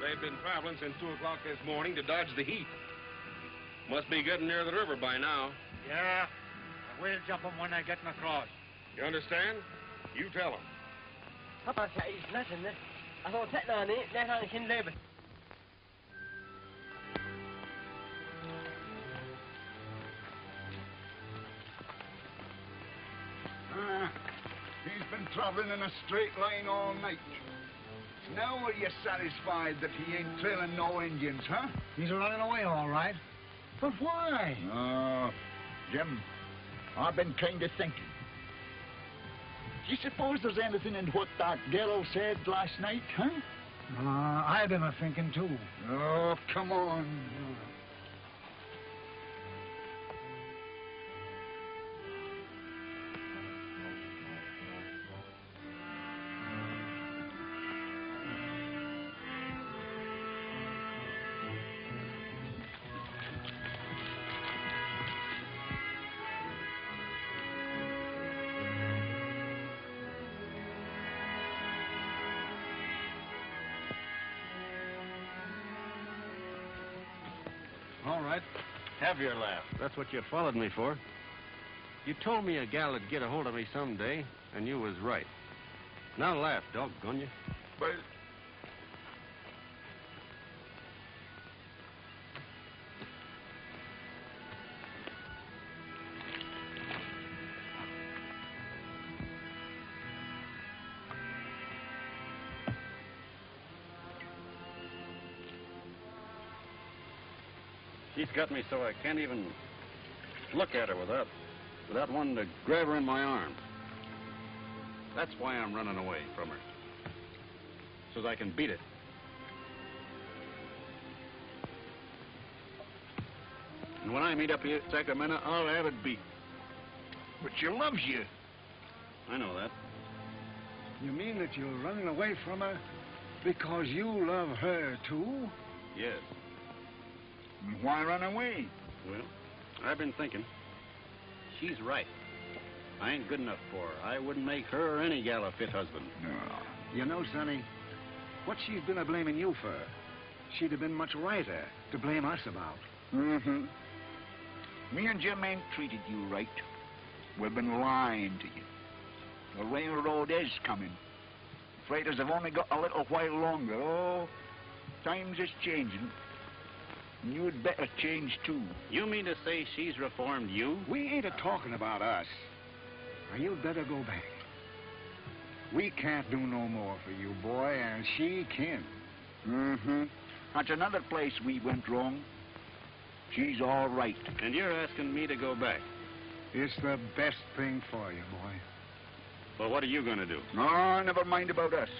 They've been traveling since 2 o'clock this morning to dodge the heat. Must be getting near the river by now. Yeah. We'll jump them when they get across. You understand? You tell them. Papa says nothing. I thought that on it, that I can live. He's been traveling in a straight line all night. Now are you satisfied that he ain't trailing no Indians, huh? He's running away, all right. But why? Oh, Jim, I've been kind of thinking. Do you suppose there's anything in what that girl said last night, huh? I've been a-thinking, too. Oh, come on. All right. Have your laugh. That's what you followed me for. You told me a gal would get a hold of me someday, and you was right. Now laugh, doggone you. But... She's got me so I can't even look at her without wanting to grab her in my arms. That's why I'm running away from her. So that I can beat it. And when I meet up here at Sacramento, I'll have it beat. But she loves you. I know that. You mean that you're running away from her because you love her, too? Yes. Why run away? Well, I've been thinking. She's right. I ain't good enough for her. I wouldn't make her or any gal a fit husband. No. You know, Sonny, what she's been a-blaming you for, she'd have been much righter to blame us about. Mm-hmm. Me and Jim ain't treated you right. We've been lying to you. The railroad is coming. Freighters have only got a little while longer. Oh, times is changing. And you'd better change, too. You mean to say she's reformed you? We ain't a-talking about us. Now, you'd better go back. We can't do no more for you, boy, and she can. Mm-hmm. That's another place we went wrong. She's all right. And you're asking me to go back? It's the best thing for you, boy. Well, what are you going to do? No, never mind about us.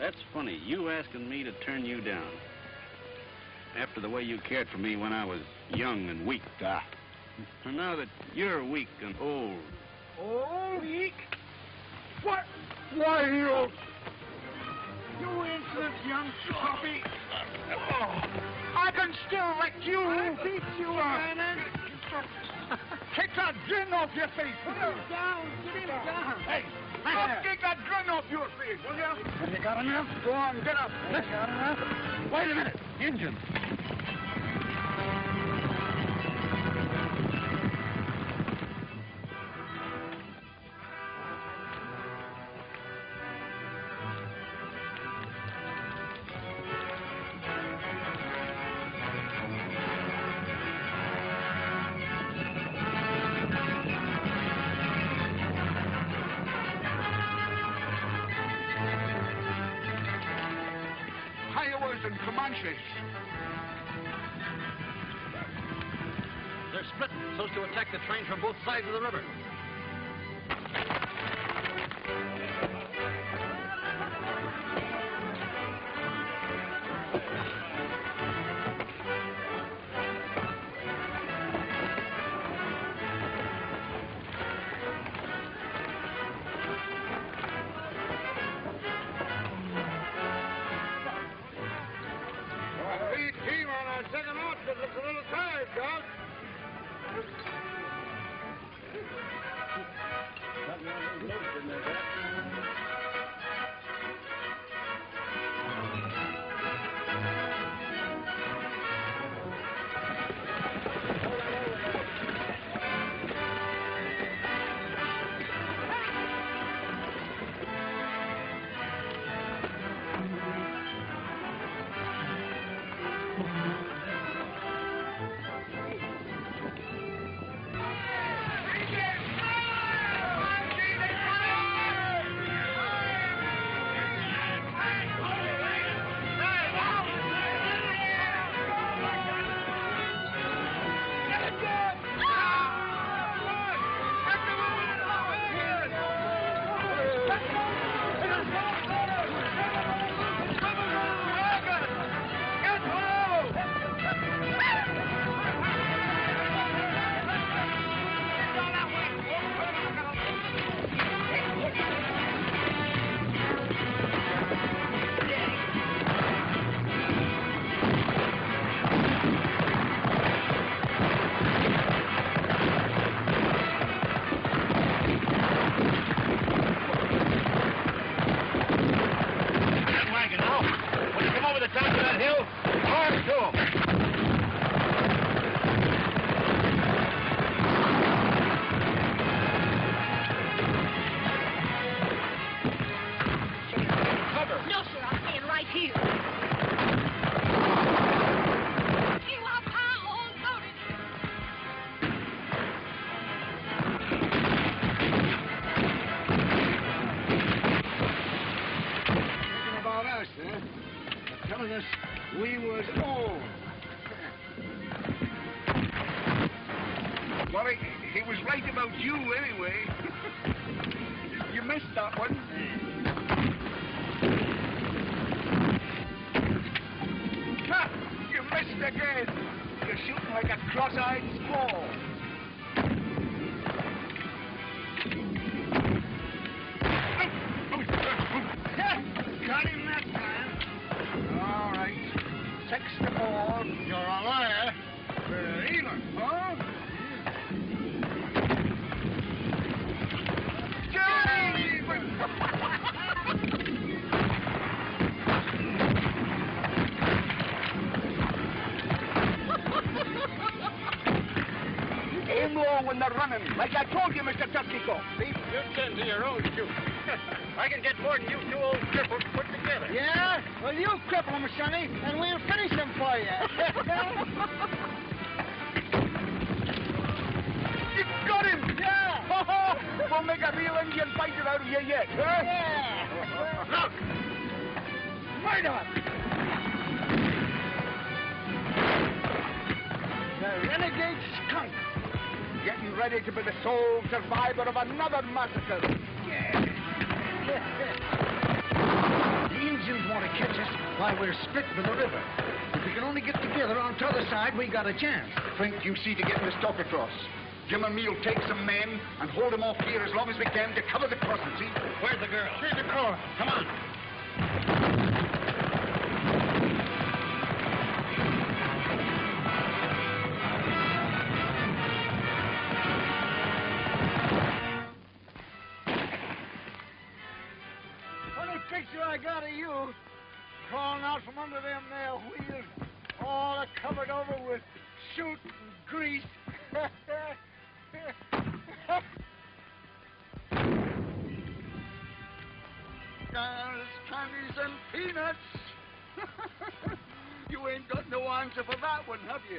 That's funny. You asking me to turn you down. After the way you cared for me when I was young and weak. And now that you're weak and old. Old? Weak? What? Why, you insolent young puppy. Oh, I can still wreck you. I'll beat you, Ernest. Take that grin off your face. Put him down. Get him down. Hey, take that grin off your face, will you? Have you got enough? Go on, get up. Have you got enough? Wait a minute. Injun. And Comanches. They're splitting, so as to attack the train from both sides of the river. Second outfit looks a little tired, Doc. huh? For telling us we was old. Well, he was right about you anyway. You missed that one. Ha! You missed again. You're shooting like a cross-eyed squall. Got him that time. All right. 6-4. You're a liar. Even, huh? Aim low when they're running, like I told you, Mr. Tustico. See, you tend to your own shoot. I can get more than you two old cripples put together. Yeah? Well, you cripple them, Sonny, and we'll finish them for you. You got him! Yeah! We'll make a real Indian fighter out of you yet, huh? Yeah! Look! Murder! The renegade skunk. Getting ready to be the sole survivor of another massacre. Yeah. The Indians want to catch us while we're split by the river. If we can only get together on the other side, we got a chance. Think you see to getting the stock across. Jim and me'll take some men and hold them off here as long as we can to cover the crossing, see? Where's the girl? Here's the car. Come on. Funny picture I got of you crawling out from under them there wheels, all covered over with soot and grease. There's candies and peanuts. You ain't got no answer for that one, have you?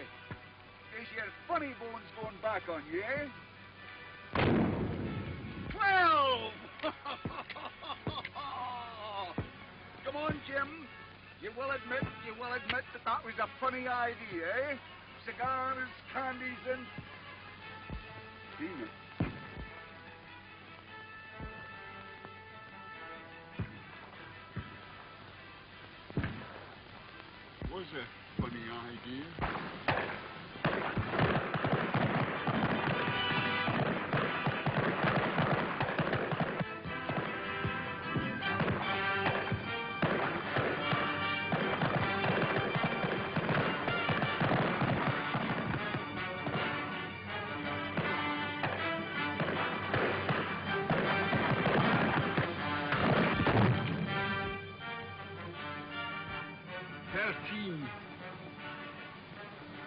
Is your funny bones going back on you, eh? 12! Come on, Jim. You will admit that was a funny idea, eh? Cigars, candies, and peanuts. Was a funny idea.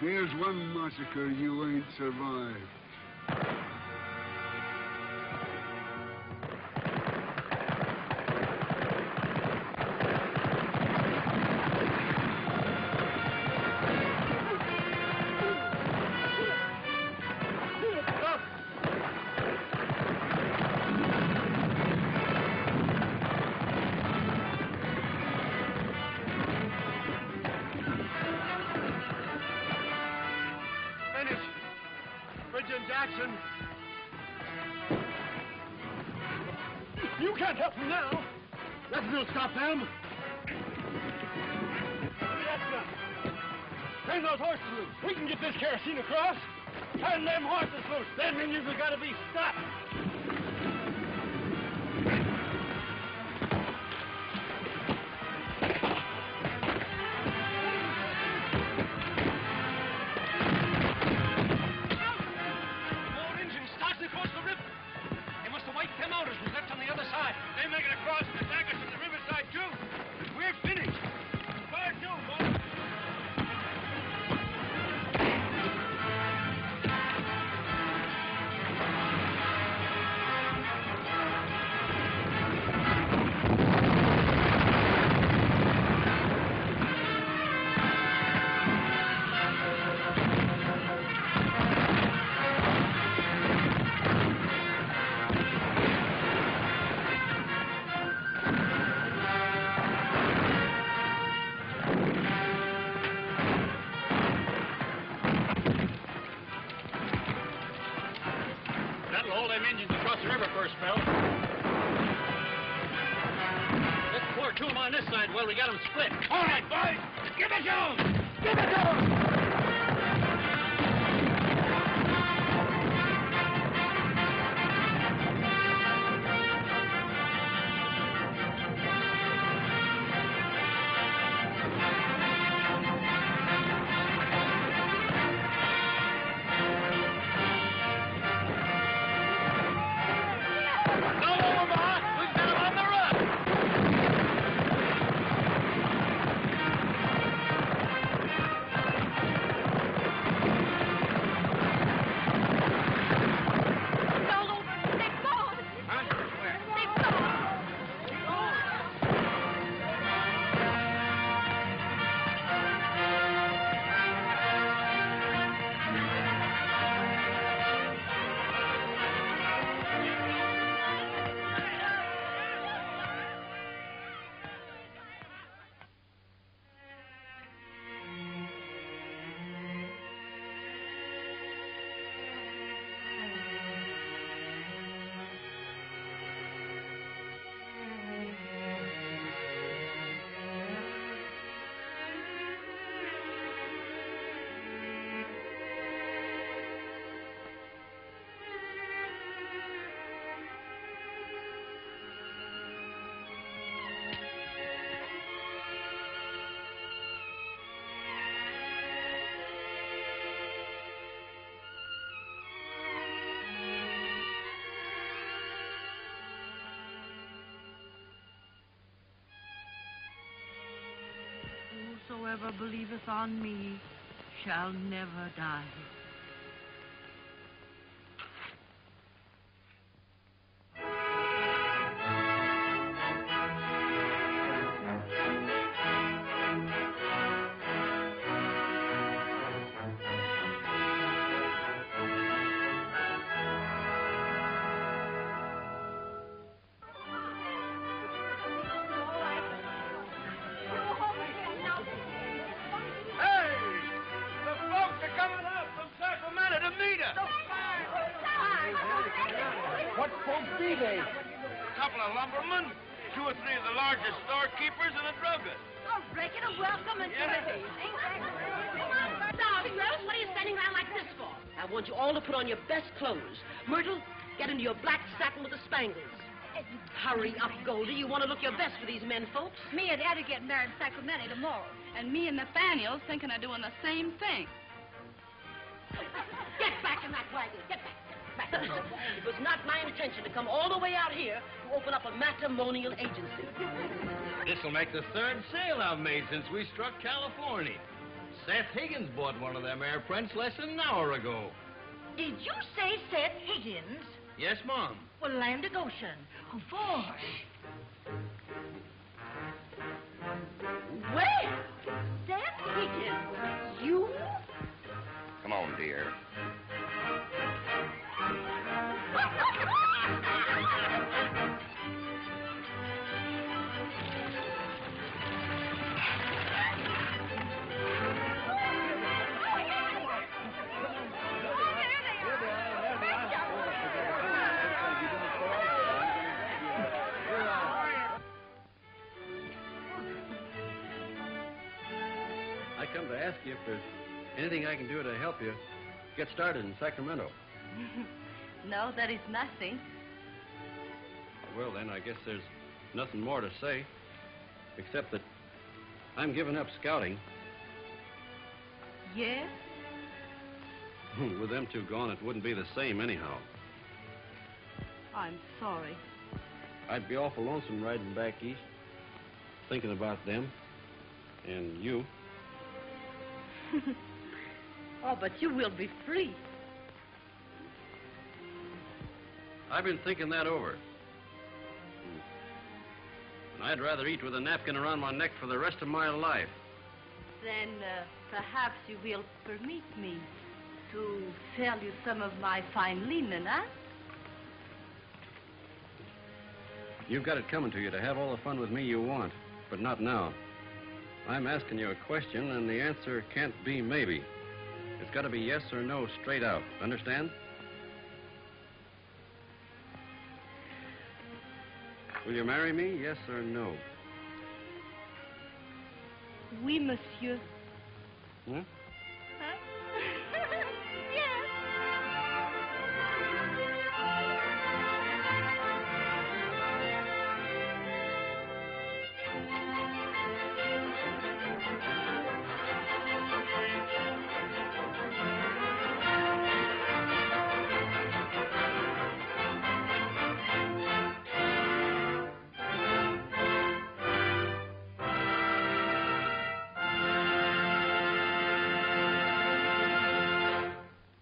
There's one massacre you ain't survived. You can't help them now. Nothing will stop them. Turn those horses loose. We can get this kerosene across. Turn them horses loose. Them Indians have got to be stopped. a spell. Let's pour two of them on this side while we got them split. All right, boys. Give it to them. Give it to them. Whosoever believeth on me shall never die. What folks be they? A couple of lumbermen, 2 or 3 of the largest storekeepers, and a druggist. Oh, regular welcome and everything. Now, girls, what are you standing around like this for? I want you all to put on your best clothes. Myrtle, get into your black satin with the spangles. Hurry up, Goldie. You want to look your best for these men, folks. Me and Eddie getting married in Sacramento tomorrow. And me and Nathaniel's thinking of doing the same thing. Get back in that wagon. Get back. It was not my intention to come all the way out here to open up a matrimonial agency. This'll make the 3rd sale I've made since we struck California. Seth Higgins bought one of them airprints less than an hour ago. Did you say Seth Higgins? Yes, Mom. Well, land of Goshen. Oh, boy. Well, Seth Higgins, you? Come on, dear. I come to ask you if there's anything I can do to help you get started in Sacramento. No, there is nothing. Well, then, I guess there's nothing more to say, except that I'm giving up scouting. Yes? With them 2 gone, it wouldn't be the same anyhow. I'm sorry. I'd be awful lonesome riding back east, thinking about them and you. Oh, but you will be free. I've been thinking that over. And I'd rather eat with a napkin around my neck for the rest of my life. Then perhaps you will permit me to sell you some of my fine linen, huh? You've got it coming to you to have all the fun with me you want, but not now. I'm asking you a question, and the answer can't be maybe. It's got to be yes or no straight out. Understand? Will you marry me, yes or no? Oui, monsieur. Hmm?